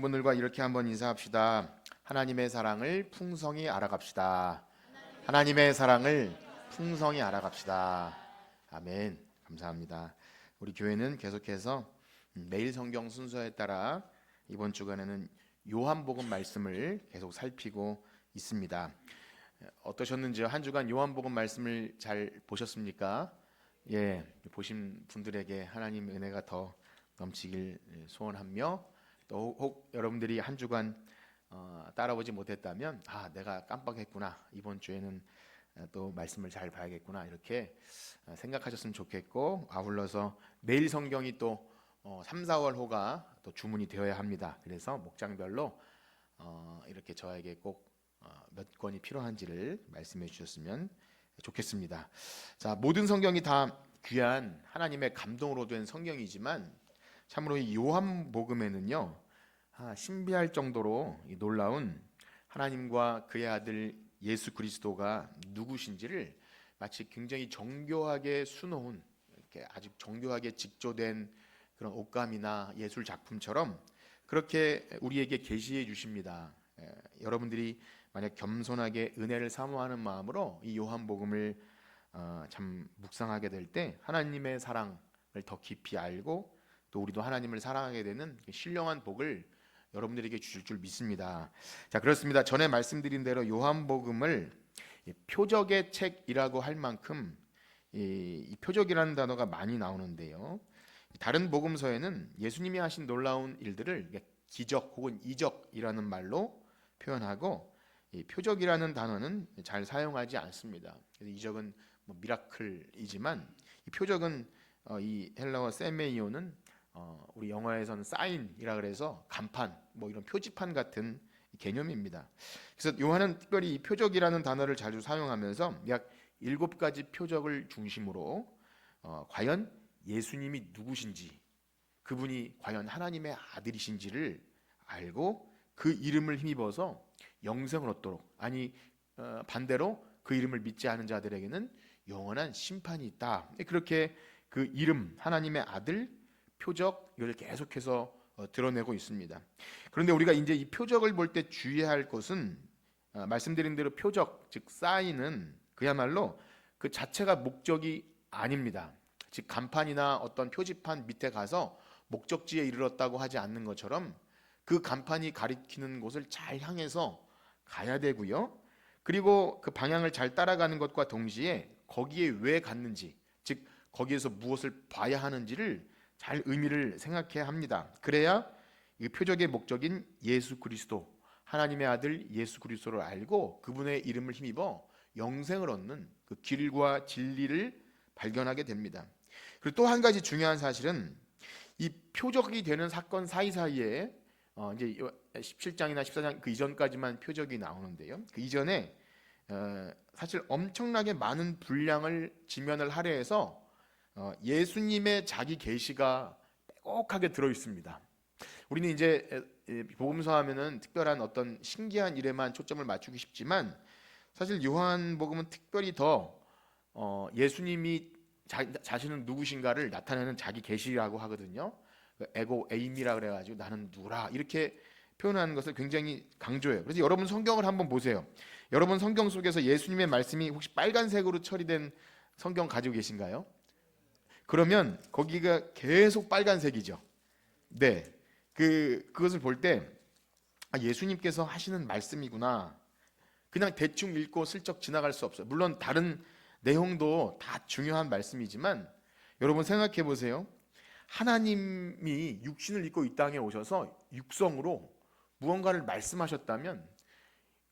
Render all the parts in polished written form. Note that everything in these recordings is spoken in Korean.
분들과 이렇게 한번 인사합시다. 하나님의 사랑을 풍성히 알아갑시다. 하나님의 사랑을 풍성히 알아갑시다. 아멘. 감사합니다. 우리 교회는 계속해서 매일 성경 순서에 따라 이번 주간에는 요한복음 말씀을 계속 살피고 있습니다. 어떠셨는지요? 한 주간 요한복음 말씀을 잘 보셨습니까? 예, 보신 분들에게 하나님의 은혜가 더 넘치길 소원하며, 또 혹 여러분들이 한 주간 따라오지 못했다면 내가 깜빡했구나, 이번 주에는 또 말씀을 잘 봐야겠구나, 이렇게 생각하셨으면 좋겠고, 아울러서 매일 성경이 또 3, 4월 호가 또 주문이 되어야 합니다. 그래서 목장별로 이렇게 저에게 꼭 몇 권이 필요한지를 말씀해 주셨으면 좋겠습니다. 자, 모든 성경이 다 귀한 하나님의 감동으로 된 성경이지만 참으로 이 요한복음에는요, 신비할 정도로 놀라운 하나님과 그의 아들 예수 그리스도가 누구신지를 마치 굉장히 정교하게 수놓은, 이렇게 아주 정교하게 직조된 그런 옷감이나 예술 작품처럼 그렇게 우리에게 계시해 주십니다. 여러분들이 만약 겸손하게 은혜를 사모하는 마음으로 이 요한복음을 참 묵상하게 될 때 하나님의 사랑을 더 깊이 알고, 또 우리도 하나님을 사랑하게 되는 신령한 복을 여러분들에게 주실 줄 믿습니다. 자, 그렇습니다. 전에 말씀드린 대로 요한복음을 표적의 책이라고 할 만큼 이 표적이라는 단어가 많이 나오는데요, 다른 복음서에는 예수님이 하신 놀라운 일들을 기적 혹은 이적이라는 말로 표현하고, 이 표적이라는 단어는 잘 사용하지 않습니다. 그래서 이적은 미라클이지만 이 표적은 이 헬라어 세메이오는 우리 영어에서는 사인이라 그래서 간판, 이런 표지판 같은 개념입니다. 그래서 요한은 특별히 이 표적이라는 단어를 자주 사용하면서 약 7가지 표적을 중심으로 과연 예수님이 누구신지, 그분이 과연 하나님의 아들이신지를 알고 그 이름을 힘입어서 영생을 얻도록, 아니 반대로 그 이름을 믿지 않은 자들에게는 영원한 심판이 있다, 그렇게 그 이름, 하나님의 아들, 표적, 이걸 계속해서 드러내고 있습니다. 그런데 우리가 이제 이 표적을 볼 때 주의해야 할 것은, 말씀드린 대로 표적, 즉 사인은 그야말로 그 자체가 목적이 아닙니다. 즉 간판이나 어떤 표지판 밑에 가서 목적지에 이르렀다고 하지 않는 것처럼 그 간판이 가리키는 곳을 잘 향해서 가야 되고요, 그리고 그 방향을 잘 따라가는 것과 동시에 거기에 왜 갔는지, 즉 거기에서 무엇을 봐야 하는지를 잘 의미를 생각해야 합니다. 그래야 이 표적의 목적인 예수 그리스도, 하나님의 아들 예수 그리스도를 알고 그분의 이름을 힘입어 영생을 얻는 그 길과 진리를 발견하게 됩니다. 그리고 또 한 가지 중요한 사실은, 이 표적이 되는 사건 사이사이에 이제 17장이나 14장 그 이전까지만 표적이 나오는데요, 그 이전에 사실 엄청나게 많은 분량을 지면을 할애해서 예수님의 자기 계시가 빼곡하게 들어 있습니다. 우리는 이제 복음서 하면은 특별한 어떤 신기한 일에만 초점을 맞추기 쉽지만, 사실 요한복음은 특별히 더 예수님이 자신은 누구신가를 나타내는 자기 계시라고 하거든요. 에고 에이미라 그래가지고 나는 누구라, 이렇게 표현하는 것을 굉장히 강조해요. 그래서 여러분 성경을 한번 보세요. 여러분 성경 속에서 예수님의 말씀이 혹시 빨간색으로 처리된 성경 가지고 계신가요? 그러면 거기가 계속 빨간색이죠. 네, 그것을 볼 때 예수님께서 하시는 말씀이구나, 그냥 대충 읽고 슬쩍 지나갈 수 없어요. 물론 다른 내용도 다 중요한 말씀이지만 여러분 생각해 보세요. 하나님이 육신을 입고 이 땅에 오셔서 육성으로 무언가를 말씀하셨다면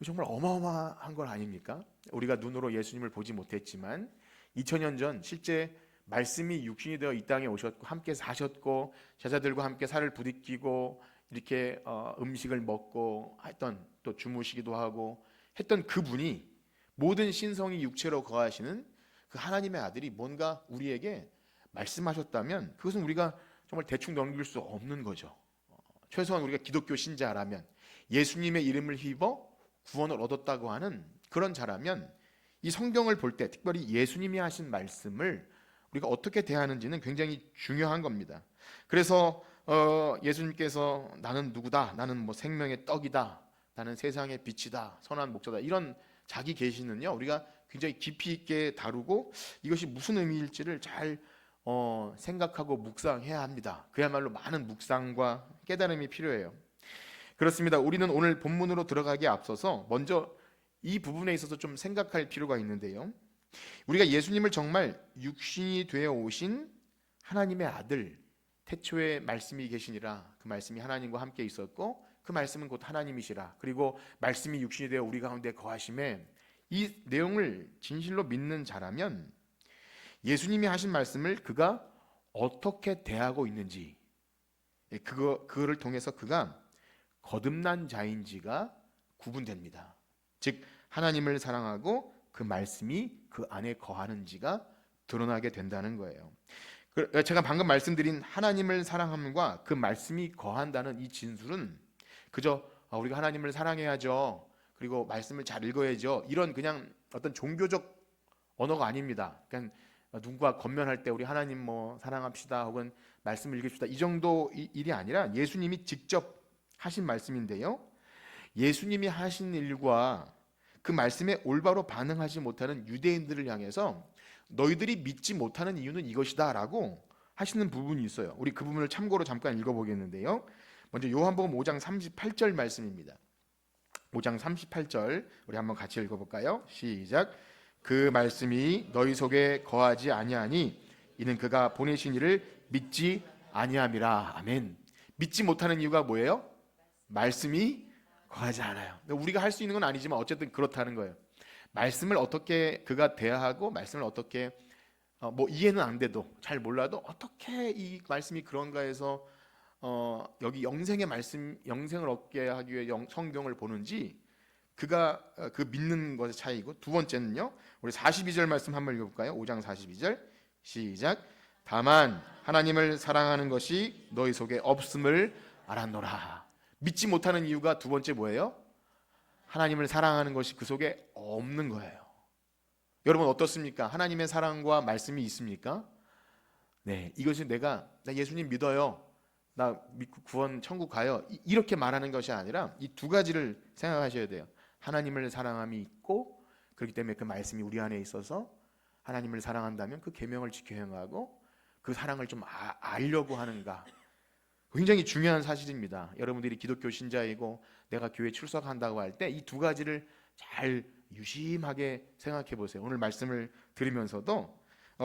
정말 어마어마한 건 아닙니까? 우리가 눈으로 예수님을 보지 못했지만 2000년 전 실제 말씀이 육신이 되어 이 땅에 오셨고 함께 사셨고 제자들과 함께 살을 부딪히고 이렇게 음식을 먹고 했던, 또 주무시기도 하고 했던 그분이, 모든 신성이 육체로 거하시는 그 하나님의 아들이 뭔가 우리에게 말씀하셨다면 그것은 우리가 정말 대충 넘길 수 없는 거죠. 최소한 우리가 기독교 신자라면, 예수님의 이름을 힘입어 구원을 얻었다고 하는 그런 자라면 이 성경을 볼 때 특별히 예수님이 하신 말씀을 우리가 어떻게 대하는지는 굉장히 중요한 겁니다. 그래서 예수님께서 나는 누구다, 나는 뭐 생명의 떡이다, 나는 세상의 빛이다, 선한 목자다, 이런 자기 계시는요 우리가 굉장히 깊이 있게 다루고 이것이 무슨 의미일지를 잘 생각하고 묵상해야 합니다. 그야말로 많은 묵상과 깨달음이 필요해요. 그렇습니다. 우리는 오늘 본문으로 들어가기에 앞서서 먼저 이 부분에 있어서 좀 생각할 필요가 있는데요. 우리가 예수님을 정말 육신이 되어 오신 하나님의 아들, 태초에 말씀이 계시니라, 그 말씀이 하나님과 함께 있었고 그 말씀은 곧 하나님이시라, 그리고 말씀이 육신이 되어 우리 가운데 거하심에, 이 내용을 진실로 믿는 자라면 예수님이 하신 말씀을 그가 어떻게 대하고 있는지, 그거를 통해서 그가 거듭난 자인지가 구분됩니다. 즉 하나님을 사랑하고 그 말씀이 그 안에 거하는지가 드러나게 된다는 거예요. 제가 방금 말씀드린 하나님을 사랑함과 그 말씀이 거한다는 이 진술은 그저 우리가 하나님을 사랑해야죠, 그리고 말씀을 잘 읽어야죠, 이런 그냥 어떤 종교적 언어가 아닙니다. 그냥 누군가 권면할 때 우리 하나님 뭐 사랑합시다 혹은 말씀을 읽읍시다, 이 정도 일이 아니라 예수님이 직접 하신 말씀인데요, 예수님이 하신 일과 그 말씀에 올바로 반응하지 못하는 유대인들을 향해서 너희들이 믿지 못하는 이유는 이것이다 라고 하시는 부분이 있어요. 우리 그 부분을 참고로 잠깐 읽어보겠는데요, 먼저 요한복음 5장 38절 말씀입니다. 5장 38절 우리 한번 같이 읽어볼까요? 시작. 그 말씀이 너희 속에 거하지 아니하니 이는 그가 보내신 이를 믿지 아니함이라. 아멘. 믿지 못하는 이유가 뭐예요? 말씀이 거하지 않아요. 우리가 할 수 있는 건 아니지만 어쨌든 그렇다는 거예요. 말씀을 어떻게 그가 대하고 말씀을 어떻게 뭐 이해는 안 돼도, 잘 몰라도 어떻게 이 말씀이 그런가 해서 여기 영생의 말씀, 영생을 얻게 하기 위해 성경을 보는지, 그가 그 믿는 것의 차이고, 두 번째는요, 우리 42절 말씀 한번 읽어볼까요? 5장 42절 시작. 다만 하나님을 사랑하는 것이 너희 속에 없음을 알았노라. 믿지 못하는 이유가 두 번째 뭐예요? 하나님을 사랑하는 것이 그 속에 없는 거예요. 여러분 어떻습니까? 하나님의 사랑과 말씀이 있습니까? 네, 이것이 나 예수님 믿어요, 나 믿고 구원 천국 가요, 이렇게 말하는 것이 아니라 이 두 가지를 생각하셔야 돼요. 하나님을 사랑함이 있고, 그렇기 때문에 그 말씀이 우리 안에 있어서 하나님을 사랑한다면 그 계명을 지켜 행하고 그 사랑을 좀 알려고 하는가, 굉장히 중요한 사실입니다. 여러분들이 기독교 신자이고 내가 교회 출석한다고 할 때 이 두 가지를 잘 유심하게 생각해 보세요. 오늘 말씀을 들으면서도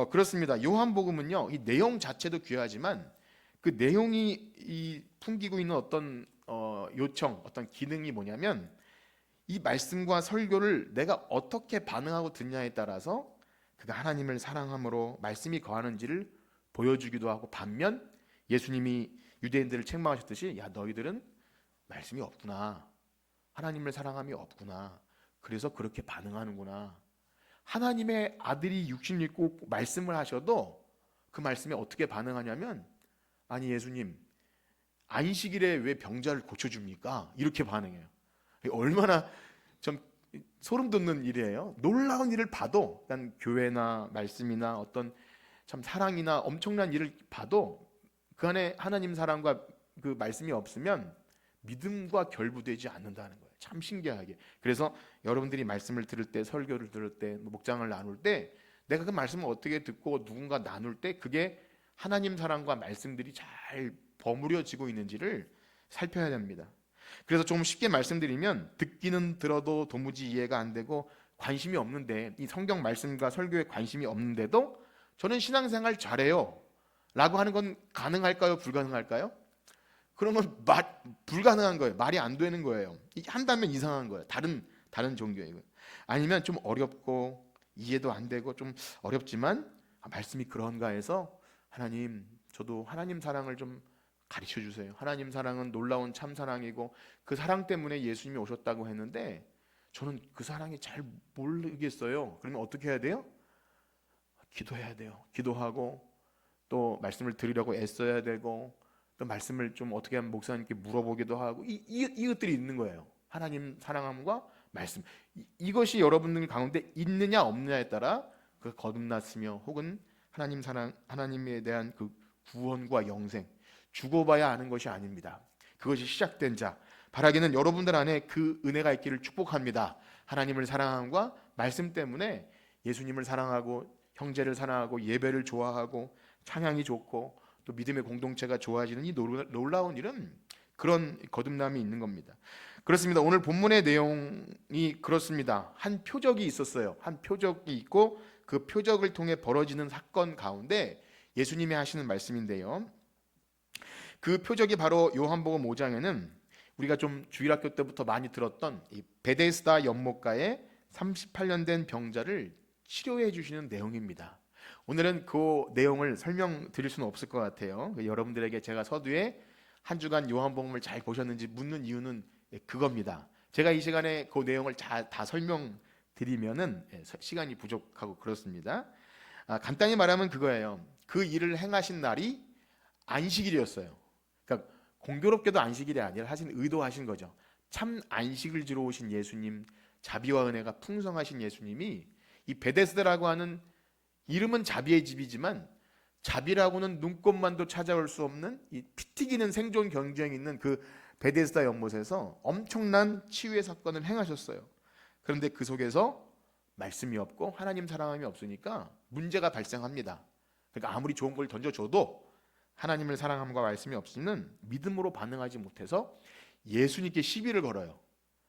그렇습니다. 요한복음은요, 이 내용 자체도 귀하지만 그 내용이 풍기고 있는 어떤 요청, 어떤 기능이 뭐냐면, 이 말씀과 설교를 내가 어떻게 반응하고 듣냐에 따라서 그가 하나님을 사랑함으로 말씀이 거하는지를 보여주기도 하고, 반면 예수님이 유대인들을 책망하셨듯이 야 너희들은 말씀이 없구나, 하나님을 사랑함이 없구나, 그래서 그렇게 반응하는구나. 하나님의 아들이 육신 입고 말씀을 하셔도 그 말씀에 어떻게 반응하냐면, 아니 예수님 안식일에 왜 병자를 고쳐줍니까? 이렇게 반응해요. 얼마나 좀 소름 돋는 일이에요. 놀라운 일을 봐도, 그러니까 교회나 말씀이나 어떤 참 사랑이나 엄청난 일을 봐도 그 안에 하나님 사랑과 그 말씀이 없으면 믿음과 결부되지 않는다는 거예요. 참 신기하게. 그래서 여러분들이 말씀을 들을 때, 설교를 들을 때, 목장을 나눌 때 내가 그 말씀을 어떻게 듣고 누군가 나눌 때 그게 하나님 사랑과 말씀들이 잘 버무려지고 있는지를 살펴야 됩니다. 그래서 좀 쉽게 말씀드리면, 듣기는 들어도 도무지 이해가 안 되고 관심이 없는데, 이 성경 말씀과 설교에 관심이 없는데도 저는 신앙생활 잘해요 라고 하는 건 가능할까요? 불가능할까요? 그러면 불가능한 거예요. 말이 안 되는 거예요. 한다면 이상한 거예요. 다른 종교예요. 아니면 좀 어렵고 이해도 안 되고 좀 어렵지만 말씀이 그런가 해서 하나님, 저도 하나님 사랑을 좀 가르쳐 주세요. 하나님 사랑은 놀라운 참 사랑이고 그 사랑 때문에 예수님이 오셨다고 했는데 저는 그 사랑이 잘 모르겠어요. 그러면 어떻게 해야 돼요? 기도해야 돼요. 기도하고 또 말씀을 들으려고 애써야 되고, 또 말씀을 좀 어떻게 하면 목사님께 물어보기도 하고, 이것들이 있는 거예요. 하나님 사랑함과 말씀, 이것이 여러분들 가운데 있느냐 없느냐에 따라 그 거듭났으며 혹은 하나님 사랑, 하나님에 대한 그 구원과 영생, 죽어봐야 아는 것이 아닙니다. 그것이 시작된 자, 바라기는 여러분들 안에 그 은혜가 있기를 축복합니다. 하나님을 사랑함과 말씀 때문에 예수님을 사랑하고 형제를 사랑하고 예배를 좋아하고 찬양이 좋고 또 믿음의 공동체가 좋아지는 이 놀라운 일은 그런 거듭남이 있는 겁니다. 그렇습니다. 오늘 본문의 내용이 그렇습니다. 한 표적이 있었어요. 한 표적이 있고 그 표적을 통해 벌어지는 사건 가운데 예수님이 하시는 말씀인데요. 그 표적이 바로 요한복음 5장에는 우리가 좀 주일학교 때부터 많이 들었던 이 베데스다 연못가에 38년 된 병자를 치료해 주시는 내용입니다. 오늘은 그 내용을 설명드릴 수는 없을 것 같아요. 여러분들에게 제가 서두에 한 주간 요한복음을 잘 보셨는지 묻는 이유는 그겁니다. 제가 이 시간에 그 내용을 다 설명드리면은 시간이 부족하고 그렇습니다. 간단히 말하면 그거예요. 그 일을 행하신 날이 안식일이었어요. 그러니까 공교롭게도 안식일이 아니라 의도하신 거죠. 참 안식을 지러 오신 예수님, 자비와 은혜가 풍성하신 예수님이 이 베데스다라고 하는 이름은 자비의 집이지만 자비라고는 눈꽃만도 찾아올 수 없는 이 피 튀기는 생존 경쟁이 있는 그 베데스다 연못에서 엄청난 치유의 사건을 행하셨어요. 그런데 그 속에서 말씀이 없고 하나님 사랑함이 없으니까 문제가 발생합니다. 그러니까 아무리 좋은 걸 던져줘도 하나님을 사랑함과 말씀이 없으면 믿음으로 반응하지 못해서 예수님께 시비를 걸어요.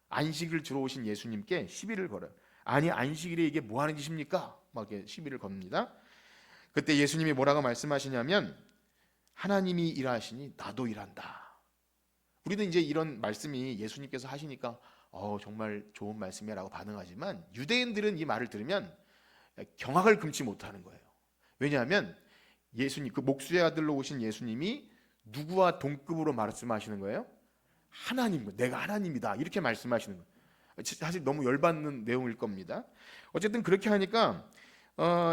안식을 주러 오신 예수님께 시비를 걸어요. 아니 안식일에 이게 뭐 하는 짓입니까? 막 이렇게 시비를 겁니다. 그때 예수님이 뭐라고 말씀하시냐면 하나님이 일하시니 나도 일한다. 우리는 이제 이런 말씀이 예수님께서 하시니까 정말 좋은 말씀이라고 반응하지만 유대인들은 이 말을 들으면 경악을 금치 못하는 거예요. 왜냐하면 예수님, 그 목수의 아들로 오신 예수님이 누구와 동급으로 말씀하시는 거예요? 하나님, 내가 하나님이다 이렇게 말씀하시는 거예요. 사실 너무 열받는 내용일 겁니다. 어쨌든 그렇게 하니까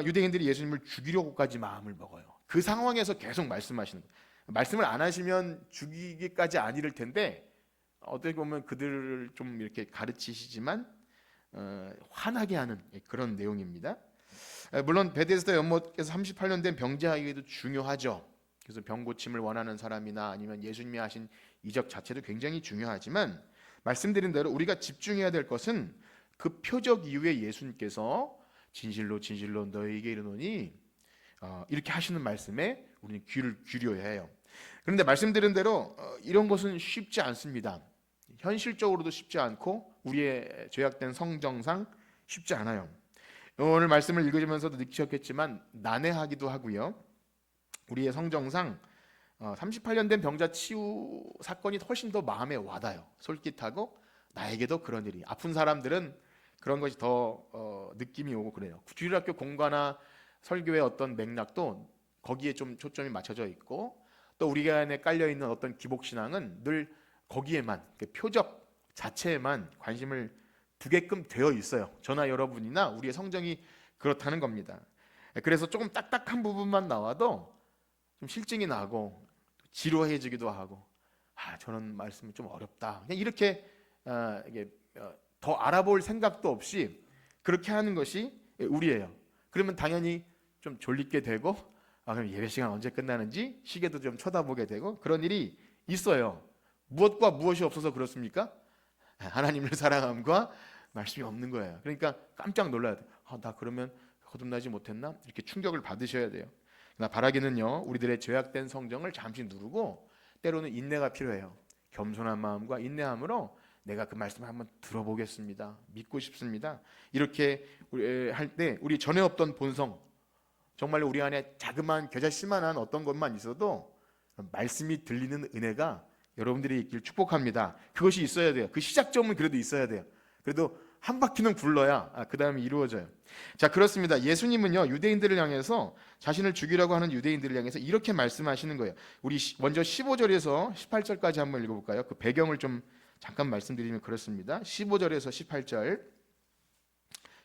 유대인들이 예수님을 죽이려고까지 마음을 먹어요. 그 상황에서 계속 말씀하시는 거예요. 말씀을 안 하시면 죽이기까지 안 이를 텐데 어떻게 보면 그들을 좀 이렇게 가르치시지만 화나게 하는 그런 내용입니다. 물론 베데스다 연못에서 38년 된 병자에게도 중요하죠. 그래서 병 고침을 원하는 사람이나 아니면 예수님이 하신 이적 자체도 굉장히 중요하지만 말씀드린 대로 우리가 집중해야 될 것은 그 표적 이후에 예수님께서 진실로 진실로 너희에게 이르노니 이렇게 하시는 말씀에 우리는 귀를 기울여야 해요. 그런데 말씀드린 대로 이런 것은 쉽지 않습니다. 현실적으로도 쉽지 않고 우리의 죄악된 성정상 쉽지 않아요. 오늘 말씀을 읽으면서도 느끼셨겠지만 난해하기도 하고요. 우리의 성정상 38년 된 병자 치유 사건이 훨씬 더 마음에 와닿아요. 솔깃하고 나에게도 그런 일이 아픈 사람들은 그런 것이 더 느낌이 오고 그래요. 주일학교 공과나 설교의 어떤 맥락도 거기에 좀 초점이 맞춰져 있고 또 우리 안에 깔려 있는 어떤 기복 신앙은 늘 거기에만 표적 자체에만 관심을 두게끔 되어 있어요. 저나 여러분이나 우리의 성정이 그렇다는 겁니다. 그래서 조금 딱딱한 부분만 나와도 좀 실증이 나고 지루해지기도 하고 저는 말씀이 좀 어렵다. 그냥 이렇게 더 알아볼 생각도 없이 그렇게 하는 것이 우리예요. 그러면 당연히 좀 졸리게 되고 그럼 예배 시간 언제 끝나는지 시계도 좀 쳐다보게 되고 그런 일이 있어요. 무엇과 무엇이 없어서 그렇습니까? 하나님을 사랑함과 말씀이 없는 거예요. 그러니까 깜짝 놀라야 돼요. 나 그러면 거듭나지 못했나? 이렇게 충격을 받으셔야 돼요. 그러나 바라기는요, 우리들의 죄악된 성정을 잠시 누르고 때로는 인내가 필요해요. 겸손한 마음과 인내함으로 내가 그 말씀을 한번 들어보겠습니다. 믿고 싶습니다. 이렇게 할 때 우리 전에 없던 본성, 정말 우리 안에 자그마한 겨자씨만한 어떤 것만 있어도 말씀이 들리는 은혜가 여러분들이 있길 축복합니다. 그것이 있어야 돼요. 그 시작점은 그래도 있어야 돼요. 그래도 한 바퀴는 굴러야 그 다음에 이루어져요. 자, 그렇습니다. 예수님은요, 유대인들을 향해서 자신을 죽이려고 하는 유대인들을 향해서 이렇게 말씀하시는 거예요. 우리 먼저 15절에서 18절까지 한번 읽어볼까요? 그 배경을 좀 잠깐 말씀드리면 그렇습니다. 15절에서 18절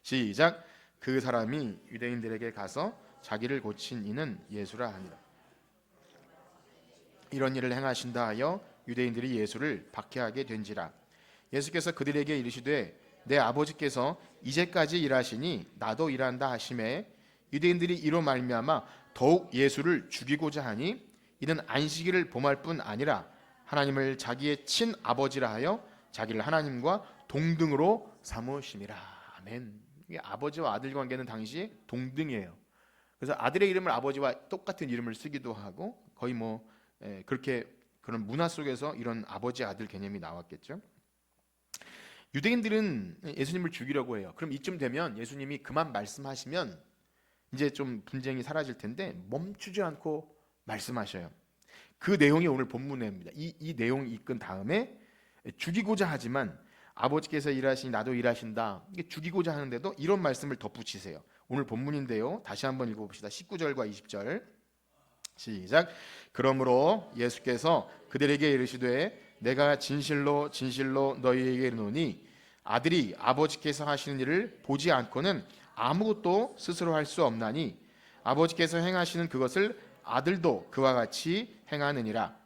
시작. 그 사람이 유대인들에게 가서 자기를 고친 이는 예수라 하니라. 이런 일을 행하신다 하여 유대인들이 예수를 박해하게 된지라. 예수께서 그들에게 이르시되 내 아버지께서 이제까지 일하시니 나도 일한다 하시매 유대인들이 이로 말미암아 더욱 예수를 죽이고자 하니 이는 안식일을 범할 뿐 아니라 하나님을 자기의 친아버지라 하여 자기를 하나님과 동등으로 삼으심이라. 아멘. 이게 아버지와 아들 관계는 당시 동등이에요. 그래서 아들의 이름을 아버지와 똑같은 이름을 쓰기도 하고 거의 그렇게 그런 문화 속에서 이런 아버지 아들 개념이 나왔겠죠. 유대인들은 예수님을 죽이려고 해요. 그럼 이쯤 되면 예수님이 그만 말씀하시면 이제 좀 분쟁이 사라질 텐데 멈추지 않고 말씀하셔요. 그 내용이 오늘 본문입니다. 이 내용이 이끈 다음에 죽이고자 하지만 아버지께서 일하시니 나도 일하신다. 이게 죽이고자 하는데도 이런 말씀을 덧붙이세요. 오늘 본문인데요. 다시 한번 읽어봅시다. 19절과 20절 시작. 그러므로 예수께서 그들에게 이르시되 내가 진실로 진실로 너희에게 이르노니 아들이 아버지께서 하시는 일을 보지 않고는 아무것도 스스로 할 수 없나니 아버지께서 행하시는 그것을 아들도 그와 같이 행하느니라.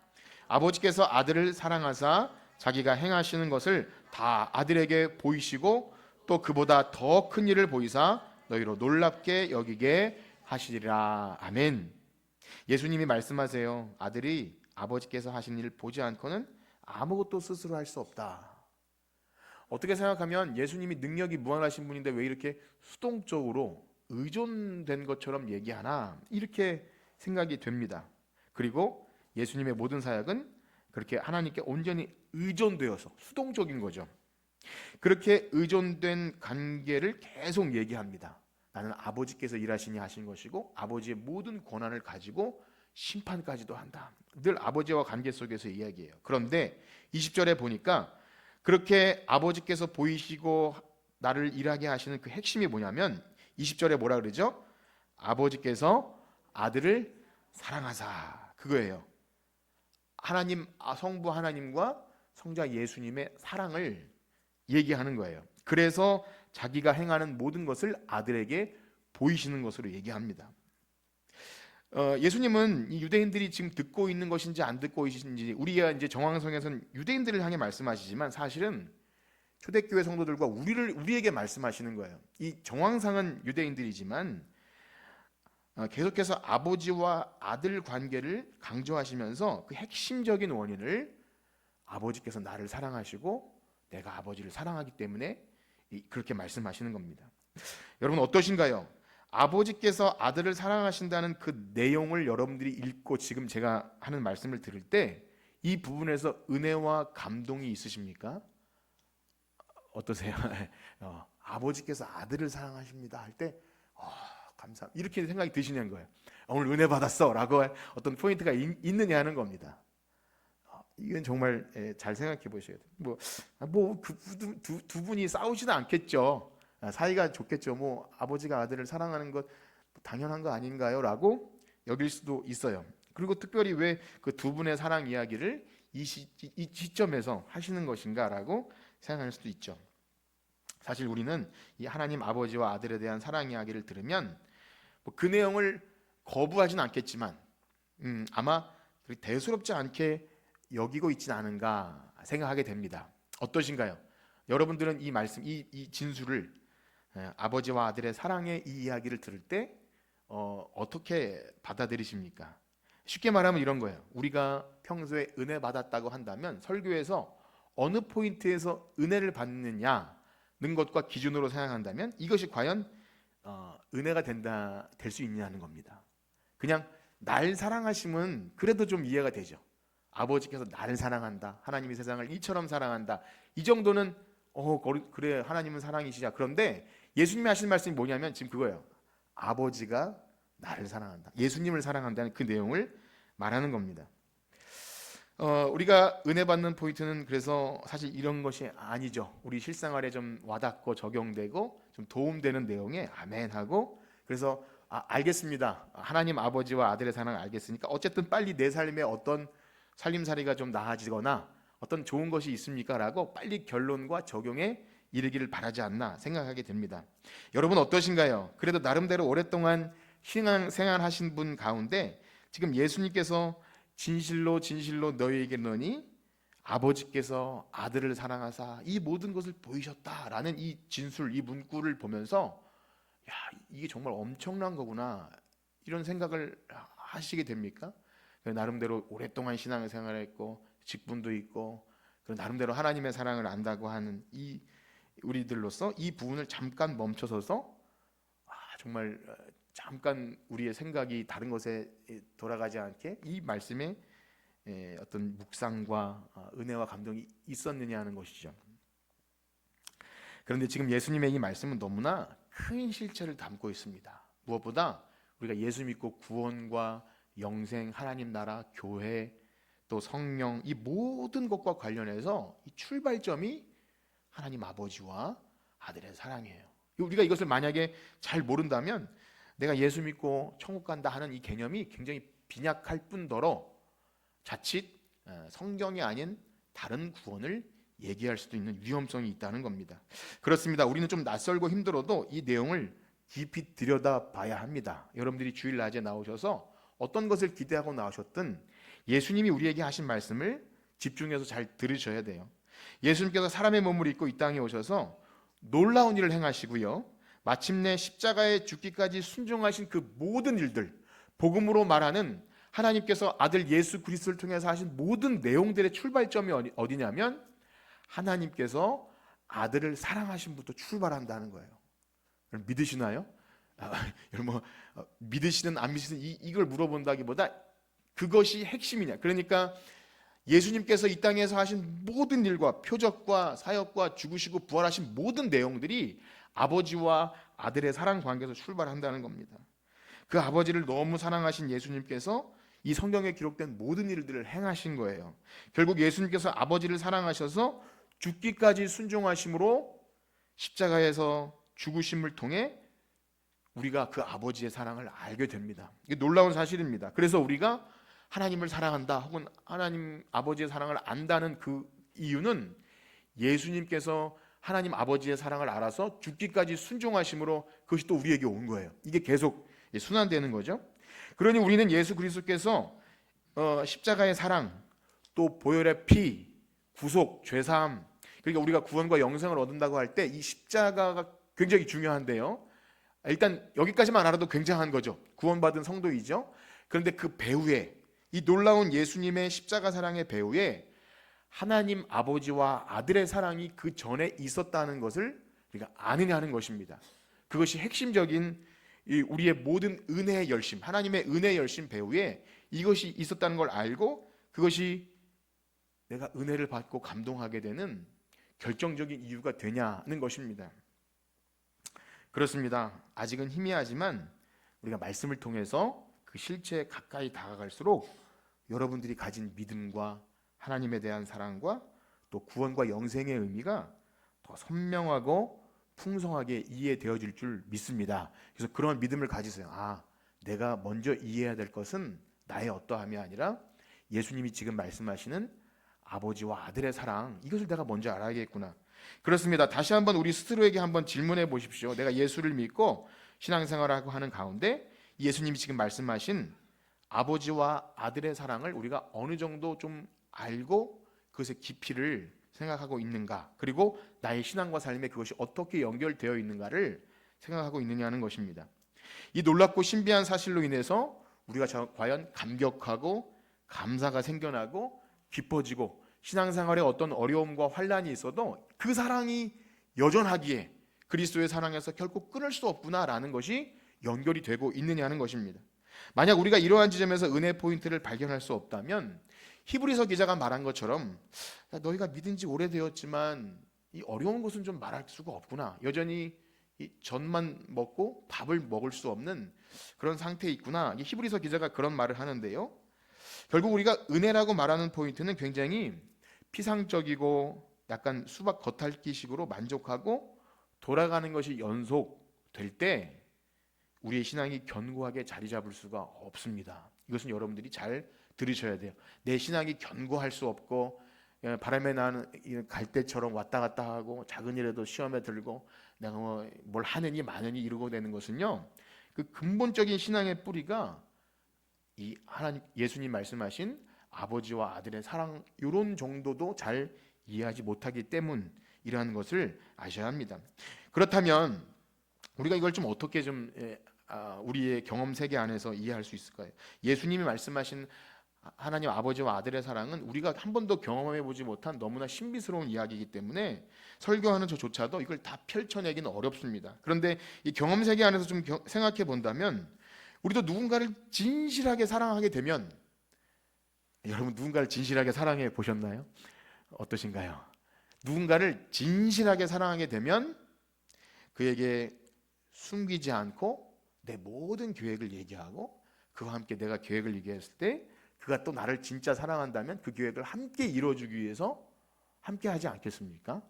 아버지께서 아들을 사랑하사 자기가 행하시는 것을 다 아들에게 보이시고 또 그보다 더 큰 일을 보이사 너희로 놀랍게 여기게 하시리라. 아멘. 예수님이 말씀하세요. 아들이 아버지께서 하신 일을 보지 않고는 아무것도 스스로 할 수 없다. 어떻게 생각하면 예수님이 능력이 무한하신 분인데 왜 이렇게 수동적으로 의존된 것처럼 얘기하나 이렇게 생각이 됩니다. 그리고 예수님의 모든 사역은 그렇게 하나님께 온전히 의존되어서 수동적인 거죠. 그렇게 의존된 관계를 계속 얘기합니다. 나는 아버지께서 일하시니 하신 것이고 아버지의 모든 권한을 가지고 심판까지도 한다. 늘 아버지와 관계 속에서 이야기해요. 그런데 20절에 보니까 그렇게 아버지께서 보이시고 나를 일하게 하시는 그 핵심이 뭐냐면 20절에 뭐라 그러죠? 아버지께서 아들을 사랑하사, 그거예요. 하나님, 성부 하나님과 성자 예수님의 사랑을 얘기하는 거예요. 그래서 자기가 행하는 모든 것을 아들에게 보이시는 것으로 얘기합니다. 예수님은 이 유대인들이 지금 듣고 있는 것인지 안 듣고 있는지, 우리가 이제 정황성에서는 유대인들을 향해 말씀하시지만 사실은 초대교회 성도들과 우리에게 말씀하시는 거예요. 이 정황상은 유대인들이지만 계속해서 아버지와 아들 관계를 강조하시면서 그 핵심적인 원인을 아버지께서 나를 사랑하시고 내가 아버지를 사랑하기 때문에 그렇게 말씀하시는 겁니다. 여러분 어떠신가요? 아버지께서 아들을 사랑하신다는 그 내용을 여러분들이 읽고 지금 제가 하는 말씀을 들을 때 이 부분에서 은혜와 감동이 있으십니까? 어떠세요? 아버지께서 아들을 사랑하십니다 할 때 감사 이렇게 생각이 드시는 거예요. 오늘 은혜 받았어 라고 어떤 포인트가 있느냐 하는 겁니다. 이건 정말 잘 생각해 보셔야 돼요. 두 분이 싸우지도 않겠죠. 사이가 좋겠죠. 아버지가 아들을 사랑하는 것 당연한 거 아닌가요? 라고 여길 수도 있어요. 그리고 특별히 왜 그 두 분의 사랑 이야기를 이 시점에서 하시는 것인가 라고 생각할 수도 있죠. 사실 우리는 이 하나님 아버지와 아들에 대한 사랑 이야기를 들으면 그 내용을 거부하진 않겠지만 아마 대수롭지 않게 여기고 있지는 않은가 생각하게 됩니다. 어떠신가요? 여러분들은 이 말씀, 이 진술을 아버지와 아들의 사랑의 이 이야기를 들을 때 어떻게 받아들이십니까? 쉽게 말하면 이런 거예요. 우리가 평소에 은혜 받았다고 한다면 설교에서 어느 포인트에서 은혜를 받느냐는 것과 기준으로 생각한다면 이것이 과연 은혜가 될 수 있냐는 겁니다. 그냥 날 사랑하심은 그래도 좀 이해가 되죠. 아버지께서 나를 사랑한다. 하나님이 세상을 이처럼 사랑한다. 이 정도는 그래 하나님은 사랑이시자. 그런데 예수님이 하신 말씀이 뭐냐면 지금 그거예요. 아버지가 나를 사랑한다. 예수님을 사랑한다는 그 내용을 말하는 겁니다. 우리가 은혜 받는 포인트는 그래서 사실 이런 것이 아니죠. 우리 실생활에 좀 와닿고 적용되고 좀 도움되는 내용에 아멘 하고 그래서 알겠습니다. 하나님 아버지와 아들의 사랑을 알겠으니까 어쨌든 빨리 내 삶에 어떤 살림살이가 좀 나아지거나 어떤 좋은 것이 있습니까? 라고 빨리 결론과 적용에 이르기를 바라지 않나 생각하게 됩니다. 여러분 어떠신가요? 그래도 나름대로 오랫동안 신앙생활 하신 분 가운데 지금 예수님께서 진실로 진실로 너희에게 이르노니 아버지께서 아들을 사랑하사 이 모든 것을 보이셨다라는 이 진술, 이 문구를 보면서 이게 정말 엄청난 거구나 이런 생각을 하시게 됩니까? 나름대로 오랫동안 신앙생활을 했고 직분도 있고 나름대로 하나님의 사랑을 안다고 하는 이 우리들로서 이 부분을 잠깐 멈춰서서 정말 잠깐 우리의 생각이 다른 것에 돌아가지 않게 이 말씀에 어떤 묵상과 은혜와 감동이 있었느냐 하는 것이죠. 그런데 지금 예수님의 이 말씀은 너무나 큰 실체를 담고 있습니다. 무엇보다 우리가 예수 믿고 구원과 영생, 하나님 나라, 교회, 또 성령 이 모든 것과 관련해서 이 출발점이 하나님 아버지와 아들의 사랑이에요. 우리가 이것을 만약에 잘 모른다면 내가 예수 믿고 천국 간다 하는 이 개념이 굉장히 빈약할 뿐더러 자칫 성경이 아닌 다른 구원을 얘기할 수도 있는 위험성이 있다는 겁니다. 그렇습니다. 우리는 좀 낯설고 힘들어도 이 내용을 깊이 들여다봐야 합니다. 여러분들이 주일 낮에 나오셔서 어떤 것을 기대하고 나오셨든 예수님이 우리에게 하신 말씀을 집중해서 잘 들으셔야 돼요. 예수님께서 사람의 몸을 입고 이 땅에 오셔서 놀라운 일을 행하시고요, 마침내 십자가에 죽기까지 순종하신 그 모든 일들, 복음으로 말하는 하나님께서 아들 예수 그리스도를 통해서 하신 모든 내용들의 출발점이 어디냐면 하나님께서 아들을 사랑하신 분부터 출발한다는 거예요. 믿으시나요? 여러분 믿으시든 안 믿으시든 이걸 물어본다기보다 그것이 핵심이냐. 그러니까 예수님께서 이 땅에서 하신 모든 일과 표적과 사역과 죽으시고 부활하신 모든 내용들이 아버지와 아들의 사랑 관계에서 출발한다는 겁니다. 그 아버지를 너무 사랑하신 예수님께서 이 성경에 기록된 모든 일들을 행하신 거예요. 결국 예수님께서 아버지를 사랑하셔서 죽기까지 순종하심으로 십자가에서 죽으심을 통해 우리가 그 아버지의 사랑을 알게 됩니다. 이게 놀라운 사실입니다. 그래서 우리가 하나님을 사랑한다 혹은 하나님 아버지의 사랑을 안다는 그 이유는 예수님께서 하나님 아버지의 사랑을 알아서 죽기까지 순종하심으로 그것이 또 우리에게 온 거예요. 이게 계속 순환되는 거죠. 그러니 우리는 예수 그리스도께서 십자가의 사랑, 또 보혈의 피, 구속, 죄사함, 그러니까 우리가 구원과 영생을 얻는다고 할 때 이 십자가가 굉장히 중요한데요. 일단 여기까지만 알아도 굉장한 거죠. 구원받은 성도이죠. 그런데 그 배후에 이 놀라운 예수님의 십자가 사랑의 배후에 하나님 아버지와 아들의 사랑이 그 전에 있었다는 것을 우리가 아느냐 하는 것입니다. 그것이 핵심적인 우리의 모든 은혜의 열심, 하나님의 은혜의 열심 배후에 이것이 있었다는 걸 알고 그것이 내가 은혜를 받고 감동하게 되는 결정적인 이유가 되냐는 것입니다. 그렇습니다. 아직은 희미하지만 우리가 말씀을 통해서 그 실체에 가까이 다가갈수록 여러분들이 가진 믿음과 하나님에 대한 사랑과 또 구원과 영생의 의미가 더 선명하고 풍성하게 이해되어질 줄 믿습니다. 그래서 그런 믿음을 가지세요. 내가 먼저 이해해야 될 것은 나의 어떠함이 아니라 예수님이 지금 말씀하시는 아버지와 아들의 사랑, 이것을 내가 먼저 알아야겠구나. 그렇습니다. 다시 한번 우리 스스로에게 한번 질문해 보십시오. 내가 예수를 믿고 신앙생활하고 하는 가운데 예수님이 지금 말씀하신 아버지와 아들의 사랑을 우리가 어느 정도 좀 알고 그것의 깊이를 생각하고 있는가, 그리고 나의 신앙과 삶에 그것이 어떻게 연결되어 있는가를 생각하고 있느냐는 것입니다. 이 놀랍고 신비한 사실로 인해서 우리가 과연 감격하고 감사가 생겨나고 깊어지고 신앙생활에 어떤 어려움과 환난이 있어도 그 사랑이 여전하기에 그리스도의 사랑에서 결코 끊을 수 없구나라는 것이 연결이 되고 있느냐는 것입니다. 만약 우리가 이러한 지점에서 은혜 포인트를 발견할 수 없다면 히브리서 기자가 말한 것처럼 너희가 믿은 지 오래되었지만 이 어려운 것은 좀 말할 수가 없구나, 여전히 이 젖만 먹고 밥을 먹을 수 없는 그런 상태에 있구나, 히브리서 기자가 그런 말을 하는데요. 결국 우리가 은혜라고 말하는 포인트는 굉장히 피상적이고 약간 수박 겉핥기식으로 만족하고 돌아가는 것이 연속될 때 우리의 신앙이 견고하게 자리 잡을 수가 없습니다. 이것은 여러분들이 잘 들으셔야 돼요. 내 신앙이 견고할 수 없고 바람에 나는 갈대처럼 왔다 갔다 하고 작은 일에도 시험에 들고 내가 뭘 하느니 마느니 이러고 되는 것은요, 그 근본적인 신앙의 뿌리가 이 하나님 예수님 말씀하신 아버지와 아들의 사랑, 이런 정도도 잘 이해하지 못하기 때문이라는 것을 아셔야 합니다. 그렇다면 우리가 이걸 좀 어떻게 좀 우리의 경험 세계 안에서 이해할 수 있을까요? 예수님이 말씀하신 하나님 아버지와 아들의 사랑은 우리가 한 번도 경험해 보지 못한 너무나 신비스러운 이야기이기 때문에 설교하는 저조차도 이걸 다 펼쳐내기는 어렵습니다. 그런데 이 경험 세계 안에서 좀 생각해 본다면 우리도 누군가를 진실하게 사랑하게 되면, 여러분 누군가를 진실하게 사랑해 보셨나요? 어떠신가요? 누군가를 진실하게 사랑하게 되면 그에게 숨기지 않고 내 모든 계획을 얘기하고 그와 함께 내가 계획을 얘기했을 때 그가 또 나를 진짜 사랑한다면 그 계획을 함께 이루어주기 위해서 함께 하지 않겠습니까?